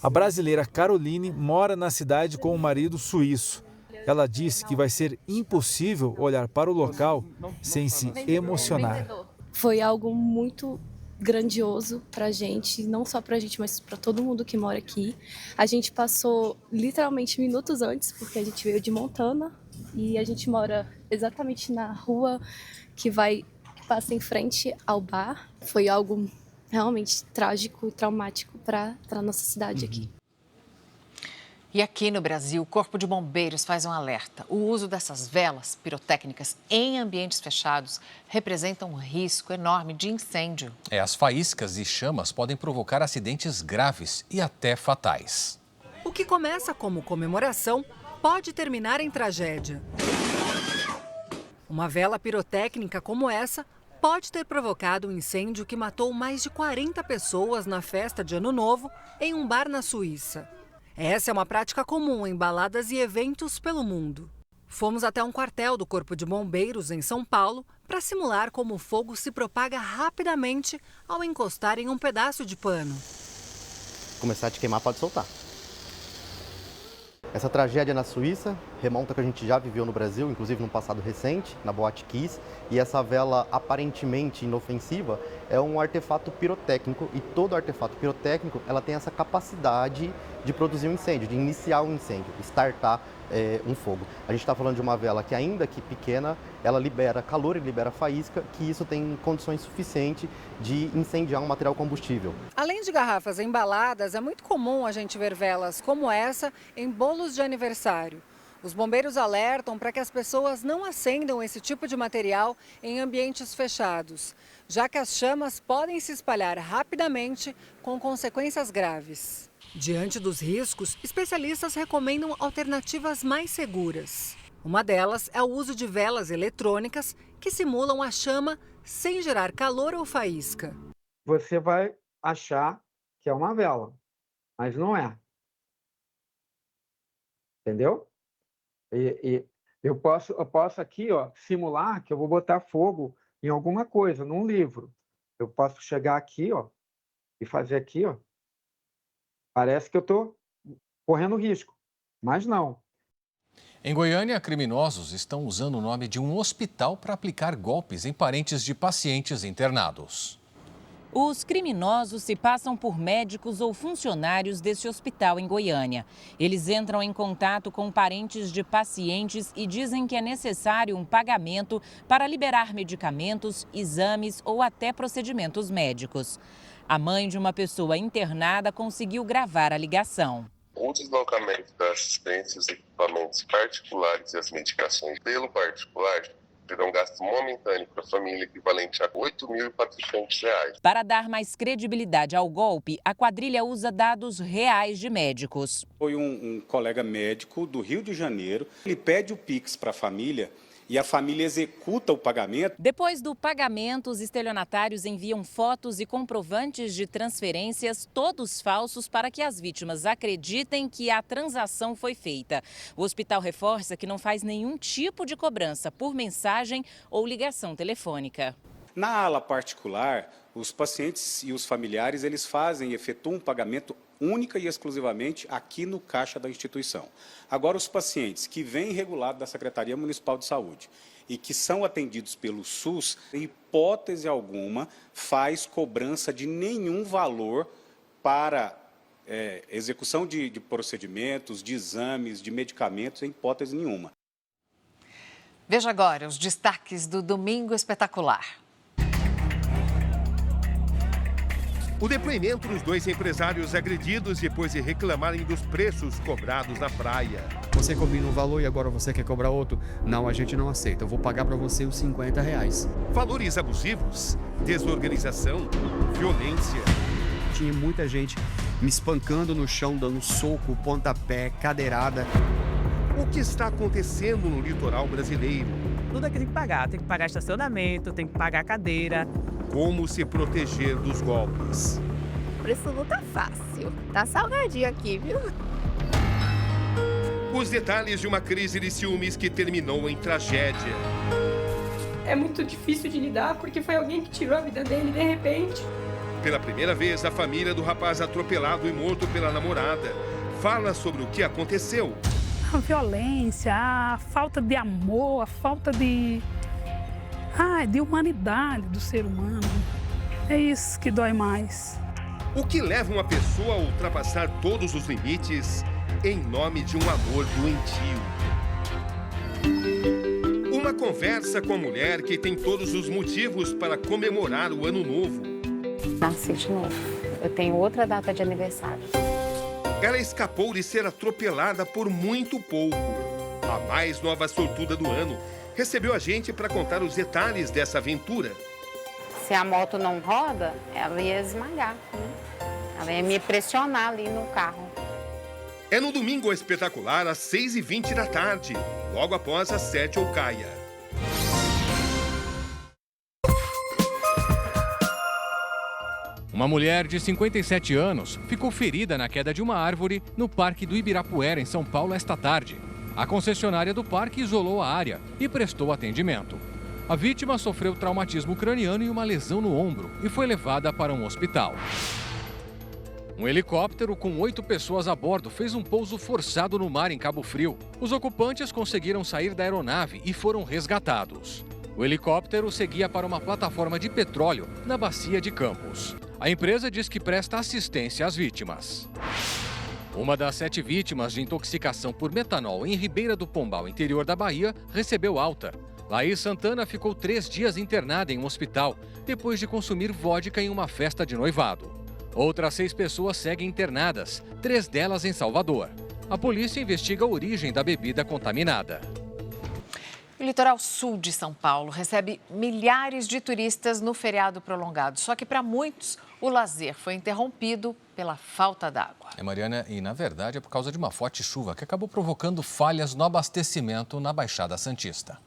A brasileira Caroline mora na cidade com o marido suíço. Ela disse que vai ser impossível olhar para o local sem se emocionar.
Foi algo muito grandioso para a gente, não só para a gente, mas para todo mundo que mora aqui. A gente passou literalmente minutos antes, porque a gente veio de Montana e a gente mora exatamente na rua que passa em frente ao bar. Foi algo realmente trágico e traumático para a nossa cidade aqui.
E aqui no Brasil, o Corpo de Bombeiros faz um alerta. O uso dessas velas pirotécnicas em ambientes fechados representa um risco enorme de incêndio.
As faíscas e chamas podem provocar acidentes graves e até fatais.
O que começa como comemoração pode terminar em tragédia. Uma vela pirotécnica como essa pode ter provocado um incêndio que matou mais de 40 pessoas na festa de Ano Novo em um bar na Suíça. Essa é uma prática comum em baladas e eventos pelo mundo. Fomos até um quartel do Corpo de Bombeiros em São Paulo para simular como o fogo se propaga rapidamente ao encostar em um pedaço de pano.
Começar a te queimar, pode soltar. Essa tragédia na Suíça remonta ao que a gente já viveu no Brasil, inclusive no passado recente, na Boate Kiss. E essa vela aparentemente inofensiva é um artefato pirotécnico, e todo artefato pirotécnico ela tem essa capacidade de produzir um incêndio, de iniciar um incêndio, startar um fogo. A gente está falando de uma vela que, ainda que pequena, ela libera calor e libera faísca, que isso tem condições suficientes de incendiar um material combustível.
Além de garrafas embaladas, é muito comum a gente ver velas como essa em bolos de aniversário. Os bombeiros alertam para que as pessoas não acendam esse tipo de material em ambientes fechados, já que as chamas podem se espalhar rapidamente com consequências graves. Diante dos riscos, especialistas recomendam alternativas mais seguras. Uma delas é o uso de velas eletrônicas que simulam a chama sem gerar calor ou faísca.
Você vai achar que é uma vela, mas não é. Entendeu? E eu posso aqui, ó, simular que eu vou botar fogo em alguma coisa, num livro. Eu posso chegar aqui, ó, e fazer aqui, ó. Parece que eu estou correndo risco, mas não.
Em Goiânia, criminosos estão usando o nome de um hospital para aplicar golpes em parentes de pacientes internados.
Os criminosos se passam por médicos ou funcionários desse hospital em Goiânia. Eles entram em contato com parentes de pacientes e dizem que é necessário um pagamento para liberar medicamentos, exames ou até procedimentos médicos. A mãe de uma pessoa internada conseguiu gravar a ligação.
O deslocamento das assistências, equipamentos particulares e as medicações pelo particular
terá um gasto momentâneo para a família equivalente a R$ 8.400.
Para dar mais credibilidade ao golpe, a quadrilha usa dados reais de médicos.
Foi um colega médico do Rio de Janeiro, ele pede o Pix para a família e a família executa o pagamento.
Depois do pagamento, os estelionatários enviam fotos e comprovantes de transferências, todos falsos, para que as vítimas acreditem que a transação foi feita. O hospital reforça que não faz nenhum tipo de cobrança por mensagem ou ligação telefônica.
Na ala particular, os pacientes e os familiares, eles fazem e efetuam um pagamento única e exclusivamente aqui no caixa da instituição. Agora, os pacientes que vêm regulados da Secretaria Municipal de Saúde e que são atendidos pelo SUS, em hipótese alguma, faz cobrança de nenhum valor para execução de procedimentos, de exames, de medicamentos, em hipótese nenhuma.
Veja agora os destaques do Domingo Espetacular.
O depoimento dos dois empresários agredidos depois de reclamarem dos preços cobrados na praia.
Você combina um valor e agora você quer cobrar outro? Não, a gente não aceita. Eu vou pagar para você os R$50.
Valores abusivos, desorganização, violência.
Tinha muita gente me espancando no chão, dando soco, pontapé, cadeirada.
O que está acontecendo no litoral brasileiro?
Tudo aqui tem que pagar estacionamento, tem que pagar cadeira.
Como se proteger dos golpes?
O preço não tá fácil, tá salgadinho aqui, viu?
Os detalhes de uma crise de ciúmes que terminou em tragédia.
É muito difícil de lidar porque foi alguém que tirou a vida dele de repente.
Pela primeira vez, a família do rapaz atropelado e morto pela namorada fala sobre o que aconteceu.
A violência, a falta de amor, a falta de humanidade do ser humano. É isso que dói mais.
O que leva uma pessoa a ultrapassar todos os limites em nome de um amor doentio? Uma conversa com a mulher que tem todos os motivos para comemorar o Ano Novo.
Nasci de novo. Eu tenho outra data de aniversário.
Ela escapou de ser atropelada por muito pouco. A mais nova sortuda do ano recebeu a gente para contar os detalhes dessa aventura.
Se a moto não roda, ela ia esmagar, né? Ela ia me pressionar ali no carro.
É no Domingo Espetacular, às 6h20 da tarde, logo após a 7 ou caia.
Uma mulher de 57 anos ficou ferida na queda de uma árvore no Parque do Ibirapuera, em São Paulo, esta tarde. A concessionária do parque isolou a área e prestou atendimento. A vítima sofreu traumatismo craniano e uma lesão no ombro e foi levada para um hospital. Um helicóptero com 8 pessoas a bordo fez um pouso forçado no mar em Cabo Frio. Os ocupantes conseguiram sair da aeronave e foram resgatados. O helicóptero seguia para uma plataforma de petróleo na Bacia de Campos. A empresa diz que presta assistência às vítimas. Uma das 7 vítimas de intoxicação por metanol em Ribeira do Pombal, interior da Bahia, recebeu alta. Laís Santana ficou 3 dias internada em um hospital, depois de consumir vodka em uma festa de noivado. Outras 6 pessoas seguem internadas, 3 delas em Salvador. A polícia investiga a origem da bebida contaminada.
O litoral sul de São Paulo recebe milhares de turistas no feriado prolongado. Só que para muitos, o lazer foi interrompido pela falta d'água.
Mariana, e na verdade é por causa de uma forte chuva que acabou provocando falhas no abastecimento na Baixada Santista.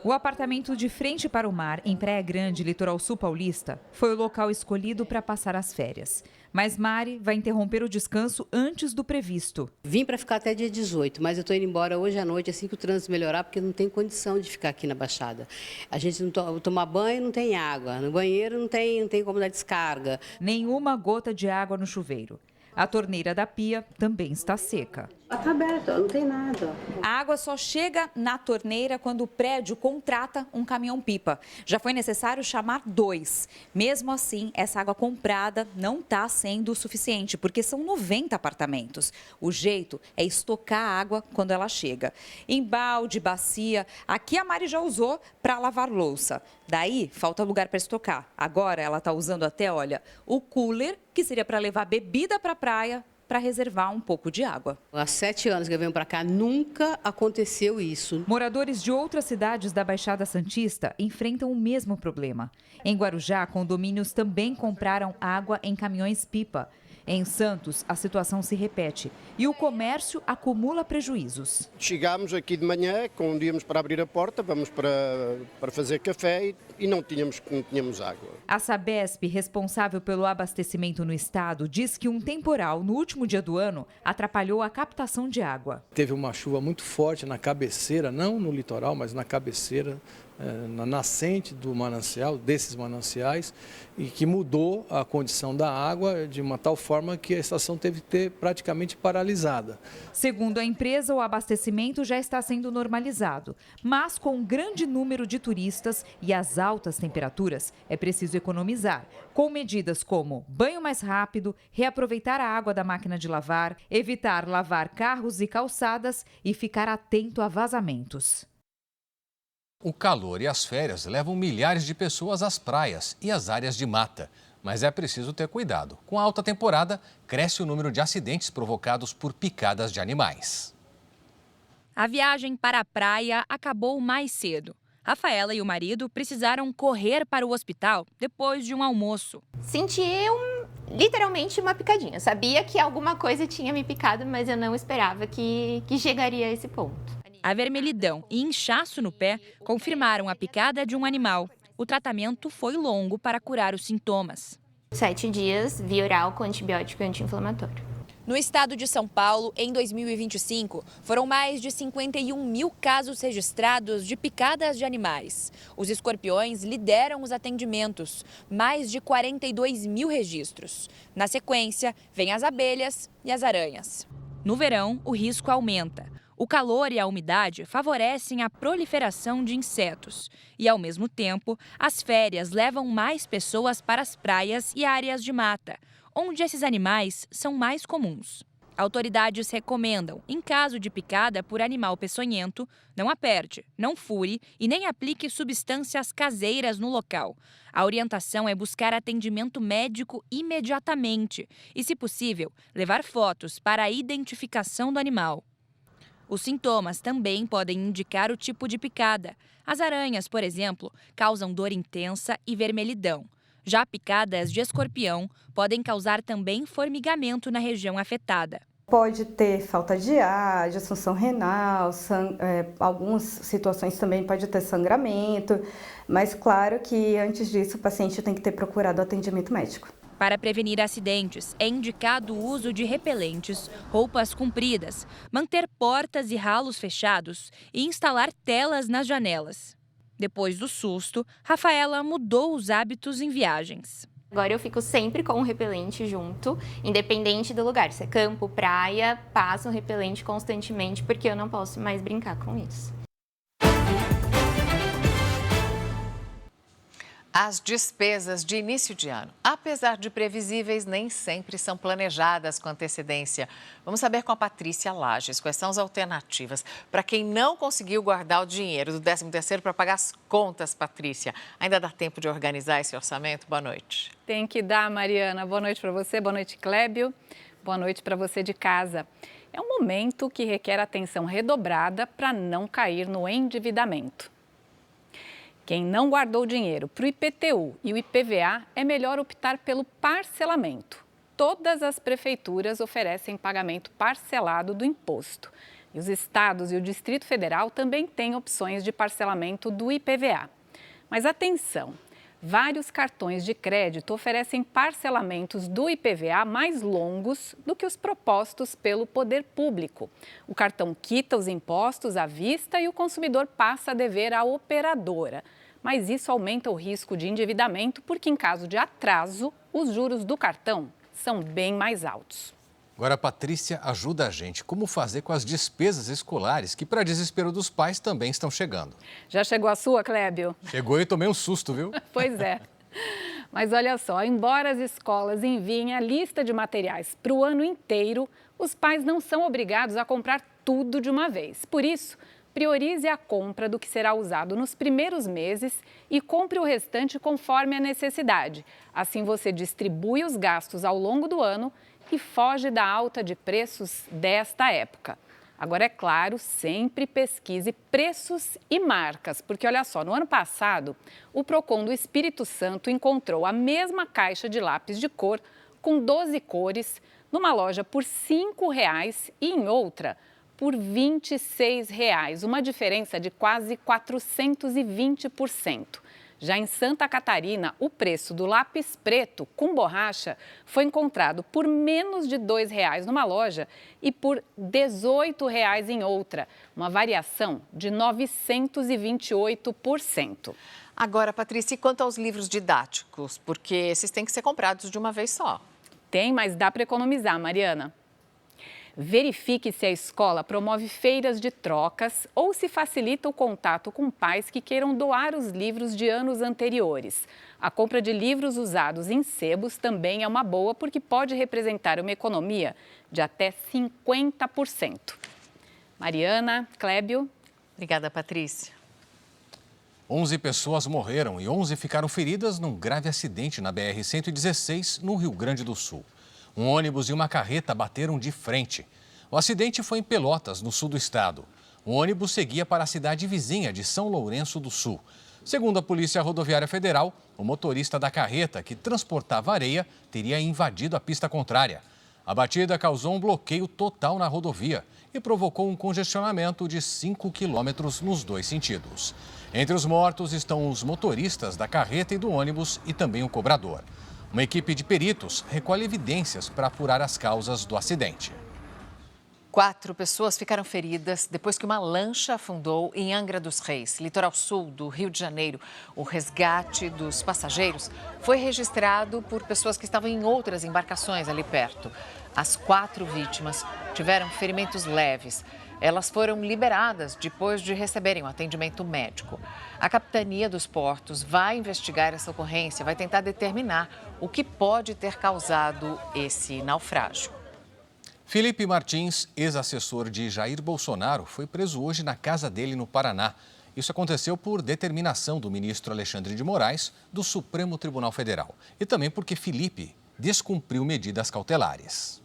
O apartamento de frente para o mar, em Praia Grande, litoral sul paulista, foi o local escolhido para passar as férias. Mas Mari vai interromper o descanso antes do previsto.
Vim para ficar até dia 18, mas eu estou indo embora hoje à noite, assim que o trânsito melhorar, porque não tem condição de ficar aqui na Baixada. A gente não toma banho, não tem água. No banheiro não tem como dar descarga.
Nenhuma gota de água no chuveiro. A torneira da pia também está seca.
Está aberta, não tem nada.
A água só chega na torneira quando o prédio contrata um caminhão-pipa. Já foi necessário chamar 2. Mesmo assim, essa água comprada não está sendo o suficiente, porque são 90 apartamentos. O jeito é estocar a água quando ela chega. Em balde, bacia, aqui a Mari já usou para lavar louça. Daí, falta lugar para estocar. Agora ela está usando até, olha, o cooler, que seria para levar bebida para a praia, para reservar um pouco de água.
Há 7 anos que eu venho para cá, nunca aconteceu isso.
Moradores de outras cidades da Baixada Santista enfrentam o mesmo problema. Em Guarujá, condomínios também compraram água em caminhões-pipa. Em Santos, a situação se repete e o comércio acumula prejuízos.
Chegámos aqui de manhã, quando íamos para abrir a porta, vamos para fazer café e não tínhamos água.
A Sabesp, responsável pelo abastecimento no estado, diz que um temporal no último dia do ano atrapalhou a captação de água.
Teve uma chuva muito forte na cabeceira, não no litoral, mas na cabeceira, na nascente do manancial, desses mananciais, e que mudou a condição da água de uma tal forma que a estação teve que ter praticamente paralisada.
Segundo a empresa, o abastecimento já está sendo normalizado, mas com um grande número de turistas e as altas temperaturas, é preciso economizar, com medidas como banho mais rápido, reaproveitar a água da máquina de lavar, evitar lavar carros e calçadas e ficar atento a vazamentos.
O calor e as férias levam milhares de pessoas às praias e às áreas de mata. Mas é preciso ter cuidado. Com a alta temporada, cresce o número de acidentes provocados por picadas de animais.
A viagem para a praia acabou mais cedo. Rafaela e o marido precisaram correr para o hospital depois de um almoço.
Senti literalmente uma picadinha. Sabia que alguma coisa tinha me picado, mas eu não esperava que chegaria a esse ponto.
A vermelhidão e inchaço no pé confirmaram a picada de um animal. O tratamento foi longo para curar os sintomas.
7 dias, via oral com antibiótico e anti-inflamatório.
No estado de São Paulo, em 2025, foram mais de 51 mil casos registrados de picadas de animais. Os escorpiões lideram os atendimentos, mais de 42 mil registros. Na sequência, vêm as abelhas e as aranhas. No verão, o risco aumenta. O calor e a umidade favorecem a proliferação de insetos. E, ao mesmo tempo, as férias levam mais pessoas para as praias e áreas de mata, onde esses animais são mais comuns. Autoridades recomendam, em caso de picada por animal peçonhento, não aperte, não fure e nem aplique substâncias caseiras no local. A orientação é buscar atendimento médico imediatamente e, se possível, levar fotos para a identificação do animal. Os sintomas também podem indicar o tipo de picada. As aranhas, por exemplo, causam dor intensa e vermelhidão. Já picadas de escorpião podem causar também formigamento na região afetada.
Pode ter falta de ar, disfunção renal, algumas situações também pode ter sangramento, mas claro que antes disso o paciente tem que ter procurado atendimento médico.
Para prevenir acidentes, é indicado o uso de repelentes, roupas compridas, manter portas e ralos fechados e instalar telas nas janelas. Depois do susto, Rafaela mudou os hábitos em viagens.
Agora eu fico sempre com o repelente junto, independente do lugar. Se é campo, praia, passo o repelente constantemente porque eu não posso mais brincar com isso.
As despesas de início de ano, apesar de previsíveis, nem sempre são planejadas com antecedência. Vamos saber com a Patrícia Lages quais são as alternativas para quem não conseguiu guardar o dinheiro do 13º para pagar as contas, Patrícia. Ainda dá tempo de organizar esse orçamento? Boa noite.
Tem que dar, Mariana. Boa noite para você, boa noite, Clébio. Boa noite para você de casa. É um momento que requer atenção redobrada para não cair no endividamento. Quem não guardou dinheiro para o IPTU e o IPVA, é melhor optar pelo parcelamento. Todas as prefeituras oferecem pagamento parcelado do imposto. E os estados e o Distrito Federal também têm opções de parcelamento do IPVA. Mas atenção! Vários cartões de crédito oferecem parcelamentos do IPVA mais longos do que os propostos pelo poder público. O cartão quita os impostos à vista e o consumidor passa a dever à operadora. Mas isso aumenta o risco de endividamento porque, em caso de atraso, os juros do cartão são bem mais altos.
Agora, a Patrícia ajuda a gente. Como fazer com as despesas escolares, que, para desespero dos pais, também estão chegando.
Já chegou a sua, Clébio?
Chegou e tomei um susto, viu?
Pois é. Mas olha só, embora as escolas enviem a lista de materiais para o ano inteiro, os pais não são obrigados a comprar tudo de uma vez. Por isso, priorize a compra do que será usado nos primeiros meses e compre o restante conforme a necessidade. Assim, você distribui os gastos ao longo do ano e foge da alta de preços desta época. Agora, é claro, sempre pesquise preços e marcas, porque olha só, no ano passado, o Procon do Espírito Santo encontrou a mesma caixa de lápis de cor com 12 cores numa loja por R$ 5,00 e em outra por R$ 26,00, uma diferença de quase 420%. Já em Santa Catarina, o preço do lápis preto com borracha foi encontrado por menos de R$ 2,00 numa loja e por R$ 18,00 em outra, uma variação de 928%.
Agora, Patrícia, e quanto aos livros didáticos? Porque esses têm que ser comprados de uma vez só.
Tem, mas dá para economizar, Mariana. Verifique se a escola promove feiras de trocas ou se facilita o contato com pais que queiram doar os livros de anos anteriores. A compra de livros usados em sebos também é uma boa, porque pode representar uma economia de até 50%. Mariana, Clébio.
Obrigada, Patrícia.
11 pessoas morreram e 11 ficaram feridas num grave acidente na BR-116, no Rio Grande do Sul. Um ônibus e uma carreta bateram de frente. O acidente foi em Pelotas, no sul do estado. O ônibus seguia para a cidade vizinha de São Lourenço do Sul. Segundo a Polícia Rodoviária Federal, o motorista da carreta, que transportava areia, teria invadido a pista contrária. A batida causou um bloqueio total na rodovia e provocou um congestionamento de 5 quilômetros nos dois sentidos. Entre os mortos estão os motoristas da carreta e do ônibus e também o cobrador. Uma equipe de peritos recolhe evidências para apurar as causas do acidente.
4 pessoas ficaram feridas depois que uma lancha afundou em Angra dos Reis, litoral sul do Rio de Janeiro. O resgate dos passageiros foi registrado por pessoas que estavam em outras embarcações ali perto. As 4 vítimas tiveram ferimentos leves. Elas foram liberadas depois de receberem um atendimento médico. A Capitania dos Portos vai investigar essa ocorrência, vai tentar determinar o que pode ter causado esse naufrágio.
Felipe Martins, ex-assessor de Jair Bolsonaro, foi preso hoje na casa dele no Paraná. Isso aconteceu por determinação do ministro Alexandre de Moraes, do Supremo Tribunal Federal. E também porque Felipe descumpriu medidas cautelares.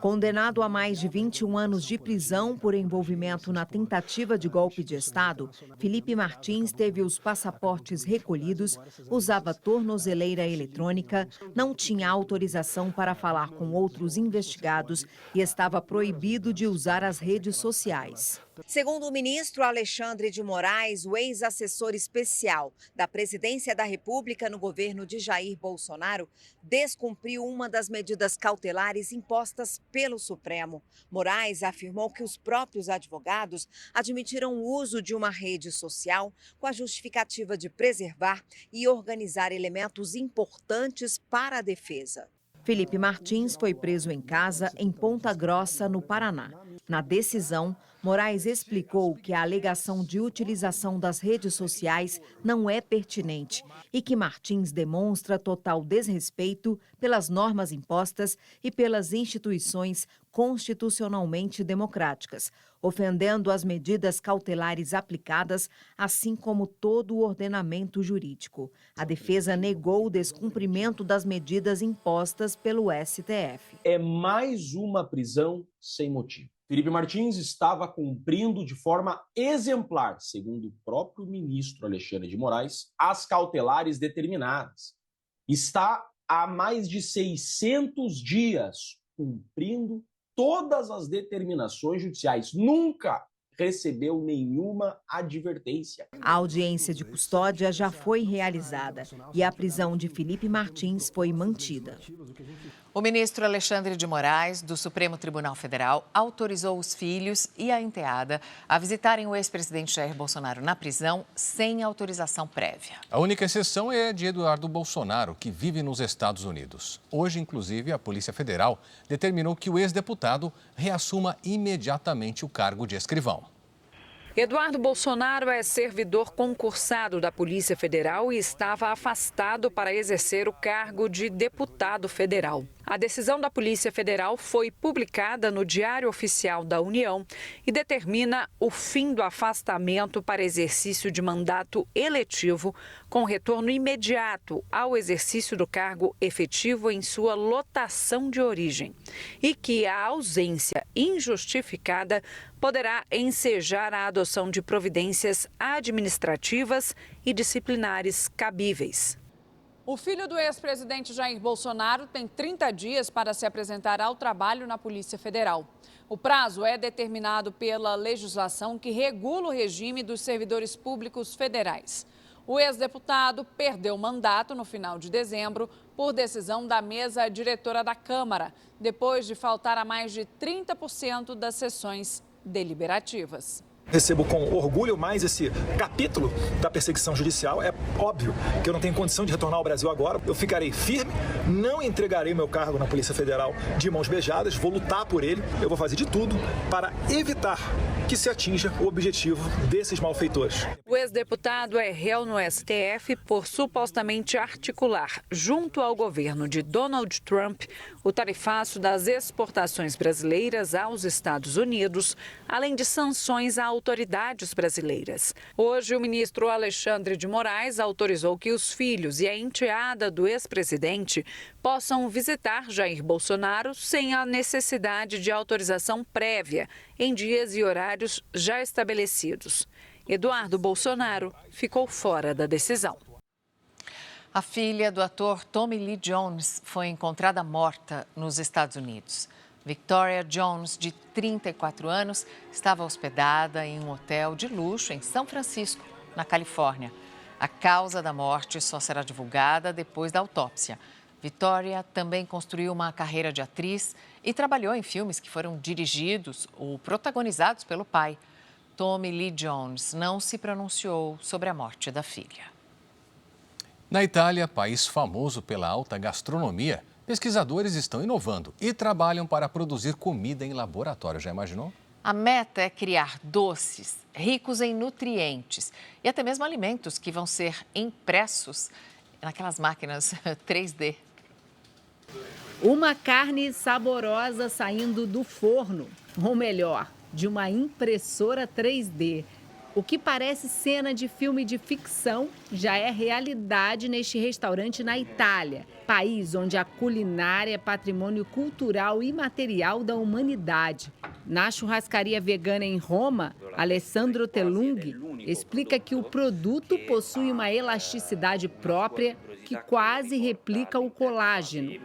Condenado a mais de 21 anos de prisão por envolvimento na tentativa de golpe de Estado, Felipe Martins teve os passaportes recolhidos, usava tornozeleira eletrônica, não tinha autorização para falar com outros investigados e estava proibido de usar as redes sociais.
Segundo o ministro Alexandre de Moraes, o ex-assessor especial da Presidência da República no governo de Jair Bolsonaro descumpriu uma das medidas cautelares impostas pelo Supremo. Moraes afirmou que os próprios advogados admitiram o uso de uma rede social com a justificativa de preservar e organizar elementos importantes para a defesa.
Felipe Martins foi preso em casa em Ponta Grossa, no Paraná. Na decisão, Moraes explicou que a alegação de utilização das redes sociais não é pertinente e que Martins demonstra total desrespeito pelas normas impostas e pelas instituições constitucionalmente democráticas, ofendendo as medidas cautelares aplicadas, assim como todo o ordenamento jurídico. A defesa negou o descumprimento das medidas impostas pelo STF.
É mais uma prisão sem motivo. Felipe Martins estava cumprindo de forma exemplar, segundo o próprio ministro Alexandre de Moraes, as cautelares determinadas. Está há mais de 600 dias cumprindo todas as determinações judiciais. Nunca recebeu nenhuma advertência.
A audiência de custódia já foi realizada e a prisão de Felipe Martins foi mantida.
O ministro Alexandre de Moraes, do Supremo Tribunal Federal, autorizou os filhos e a enteada a visitarem o ex-presidente Jair Bolsonaro na prisão sem autorização prévia.
A única exceção é de Eduardo Bolsonaro, que vive nos Estados Unidos. Hoje, inclusive, a Polícia Federal determinou que o ex-deputado reassuma imediatamente o cargo de escrivão.
Eduardo Bolsonaro é servidor concursado da Polícia Federal e estava afastado para exercer o cargo de deputado federal. A decisão da Polícia Federal foi publicada no Diário Oficial da União e determina o fim do afastamento para exercício de mandato eletivo, com retorno imediato ao exercício do cargo efetivo em sua lotação de origem, e que a ausência injustificada poderá ensejar a adoção de providências administrativas e disciplinares cabíveis. O filho do ex-presidente Jair Bolsonaro tem 30 dias para se apresentar ao trabalho na Polícia Federal. O prazo é determinado pela legislação que regula o regime dos servidores públicos federais. O ex-deputado perdeu o mandato no final de dezembro por decisão da mesa diretora da Câmara, depois de faltar a mais de 30% das sessões deliberativas.
Recebo com orgulho mais esse capítulo da perseguição judicial. É óbvio que eu não tenho condição de retornar ao Brasil agora. Eu ficarei firme, não entregarei meu cargo na Polícia Federal de mãos beijadas, vou lutar por ele. Eu vou fazer de tudo para evitar que se atinja o objetivo desses malfeitores.
O ex-deputado é réu no STF por supostamente articular, junto ao governo de Donald Trump, o tarifaço das exportações brasileiras aos Estados Unidos, além de sanções a autoridades brasileiras. Hoje, o ministro Alexandre de Moraes autorizou que os filhos e a enteada do ex-presidente possam visitar Jair Bolsonaro sem a necessidade de autorização prévia, em dias e horários já estabelecidos. Eduardo Bolsonaro ficou fora da decisão.
A filha do ator Tommy Lee Jones foi encontrada morta nos Estados Unidos. Victoria Jones, de 34 anos, estava hospedada em um hotel de luxo em São Francisco, na Califórnia. A causa da morte só será divulgada depois da autópsia. Victoria também construiu uma carreira de atriz e trabalhou em filmes que foram dirigidos ou protagonizados pelo pai. Tommy Lee Jones não se pronunciou sobre a morte da filha.
Na Itália, país famoso pela alta gastronomia, pesquisadores estão inovando e trabalham para produzir comida em laboratório. Já imaginou?
A meta é criar doces ricos em nutrientes e até mesmo alimentos que vão ser impressos naquelas máquinas 3D.
Uma carne saborosa saindo do forno, ou melhor, de uma impressora 3D. O que parece cena de filme de ficção já é realidade neste restaurante na Itália, país onde a culinária é patrimônio cultural e material da humanidade. Na churrascaria vegana em Roma, Alessandro Telung explica que o produto possui uma elasticidade própria que quase replica o colágeno.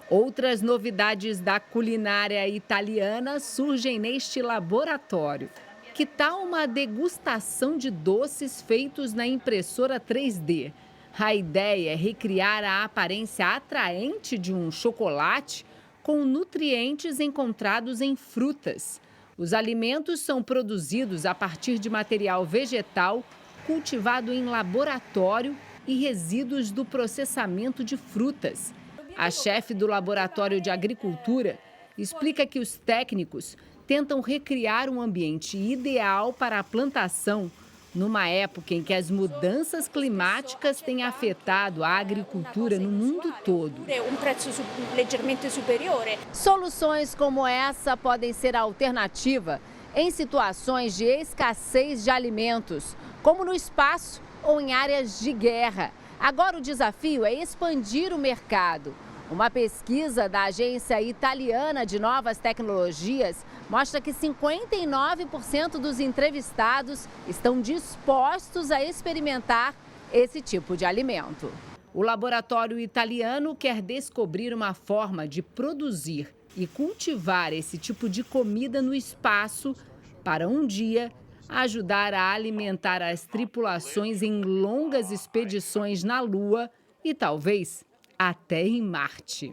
Outras novidades da culinária italiana surgem neste laboratório. Que tal uma degustação de doces feitos na impressora 3D? A ideia é recriar a aparência atraente de um chocolate com nutrientes encontrados em frutas. Os alimentos são produzidos a partir de material vegetal cultivado em laboratório e resíduos do processamento de frutas. A chefe do Laboratório de Agricultura explica que os técnicos tentam recriar um ambiente ideal para a plantação, numa época em que as mudanças climáticas têm afetado a agricultura no mundo todo.
Um preço levemente superior.
Soluções como essa podem ser a alternativa em situações de escassez de alimentos, como no espaço ou em áreas de guerra. Agora o desafio é expandir o mercado. Uma pesquisa da Agência Italiana de Novas Tecnologias mostra que 59% dos entrevistados estão dispostos a experimentar esse tipo de alimento. O laboratório italiano quer descobrir uma forma de produzir e cultivar esse tipo de comida no espaço para um dia ajudar a alimentar as tripulações em longas expedições na Lua e talvez até em Marte.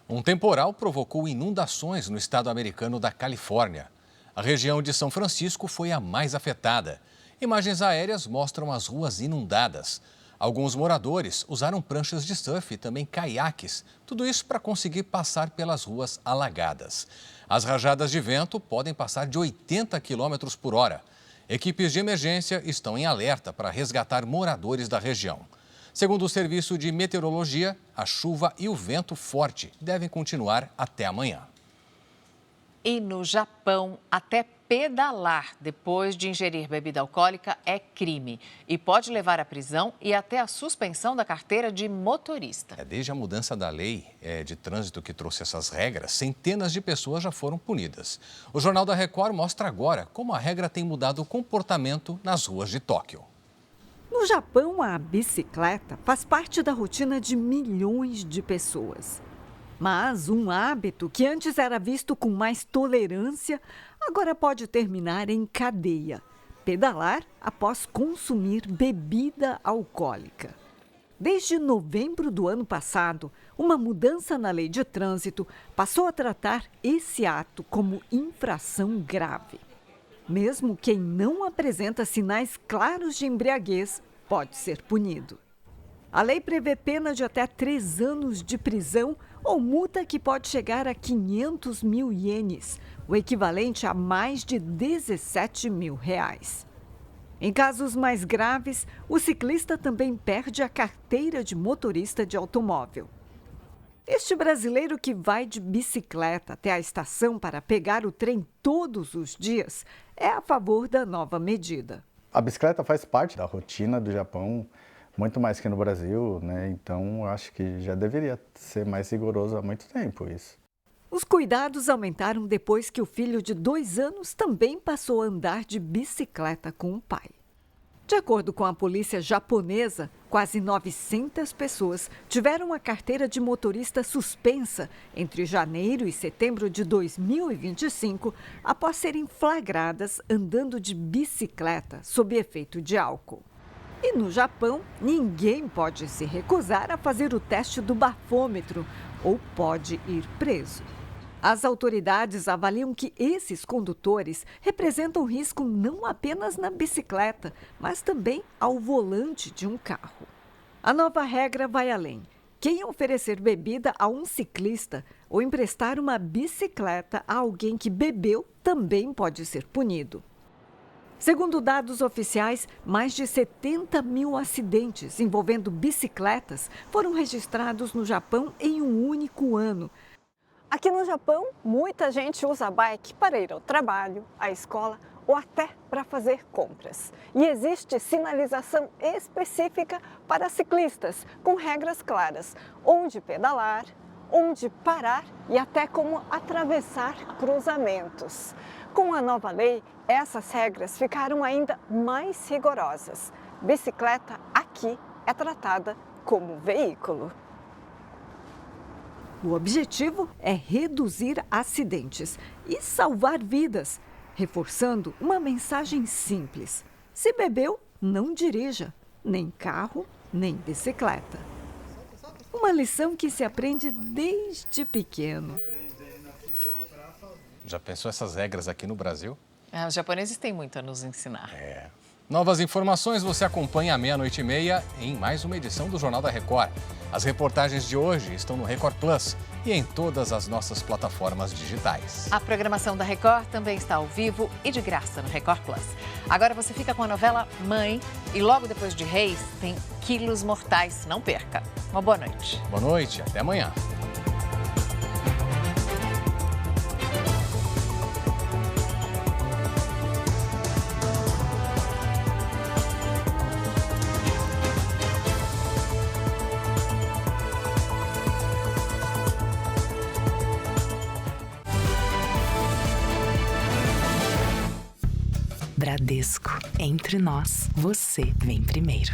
Um temporal provocou inundações no estado americano da Califórnia. A região de São Francisco foi a mais afetada. Imagens aéreas mostram as ruas inundadas. Alguns moradores usaram pranchas de surf e também caiaques. Tudo isso para conseguir passar pelas ruas alagadas. As rajadas de vento podem passar de 80 km por hora. Equipes de emergência estão em alerta para resgatar moradores da região. Segundo o Serviço de Meteorologia, a chuva e o vento forte devem continuar até amanhã.
E no Japão, até pedalar depois de ingerir bebida alcoólica é crime e pode levar à prisão e até à suspensão da carteira de motorista.
Desde a mudança da lei de trânsito que trouxe essas regras, centenas de pessoas já foram punidas. O Jornal da Record mostra agora como a regra tem mudado o comportamento nas ruas de Tóquio.
No Japão, a bicicleta faz parte da rotina de milhões de pessoas. Mas um hábito que antes era visto com mais tolerância, agora pode terminar em cadeia. Pedalar após consumir bebida alcoólica. Desde novembro do ano passado, uma mudança na lei de trânsito passou a tratar esse ato como infração grave. Mesmo quem não apresenta sinais claros de embriaguez pode ser punido. A lei prevê pena de até 3 anos de prisão ou multa que pode chegar a 500 mil ienes, o equivalente a mais de 17 mil reais. Em casos mais graves, o ciclista também perde a carteira de motorista de automóvel. Este brasileiro que vai de bicicleta até a estação para pegar o trem todos os dias é a favor da nova medida.
A bicicleta faz parte da rotina do Japão, muito mais que no Brasil, né? Então, acho que já deveria ser mais rigoroso há muito tempo isso.
Os cuidados aumentaram depois que o filho de 2 anos também passou a andar de bicicleta com o pai. De acordo com a polícia japonesa, quase 900 pessoas tiveram a carteira de motorista suspensa entre janeiro e setembro de 2025, após serem flagradas andando de bicicleta sob efeito de álcool. E no Japão, ninguém pode se recusar a fazer o teste do bafômetro ou pode ir preso. As autoridades avaliam que esses condutores representam risco não apenas na bicicleta, mas também ao volante de um carro. A nova regra vai além. Quem oferecer bebida a um ciclista ou emprestar uma bicicleta a alguém que bebeu também pode ser punido. Segundo dados oficiais, mais de 70 mil acidentes envolvendo bicicletas foram registrados no Japão em um único ano.
Aqui no Japão, muita gente usa a bike para ir ao trabalho, à escola ou até para fazer compras. E existe sinalização específica para ciclistas, com regras claras, onde pedalar, onde parar e até como atravessar cruzamentos. Com a nova lei, essas regras ficaram ainda mais rigorosas. Bicicleta aqui é tratada como veículo.
O objetivo é reduzir acidentes e salvar vidas, reforçando uma mensagem simples. Se bebeu, não dirija, nem carro, nem bicicleta. Uma lição que se aprende desde pequeno.
Já pensou essas regras aqui no Brasil?
Os japoneses têm muito a nos ensinar.
Novas informações você acompanha à 00:30 em mais uma edição do Jornal da Record. As reportagens de hoje estão no Record Plus e em todas as nossas plataformas digitais.
A programação da Record também está ao vivo e de graça no Record Plus. Agora você fica com a novela Mãe e logo depois de Reis tem Quilos Mortais. Não perca. Uma boa noite.
Boa noite, até amanhã.
Bradesco, entre nós, você vem primeiro.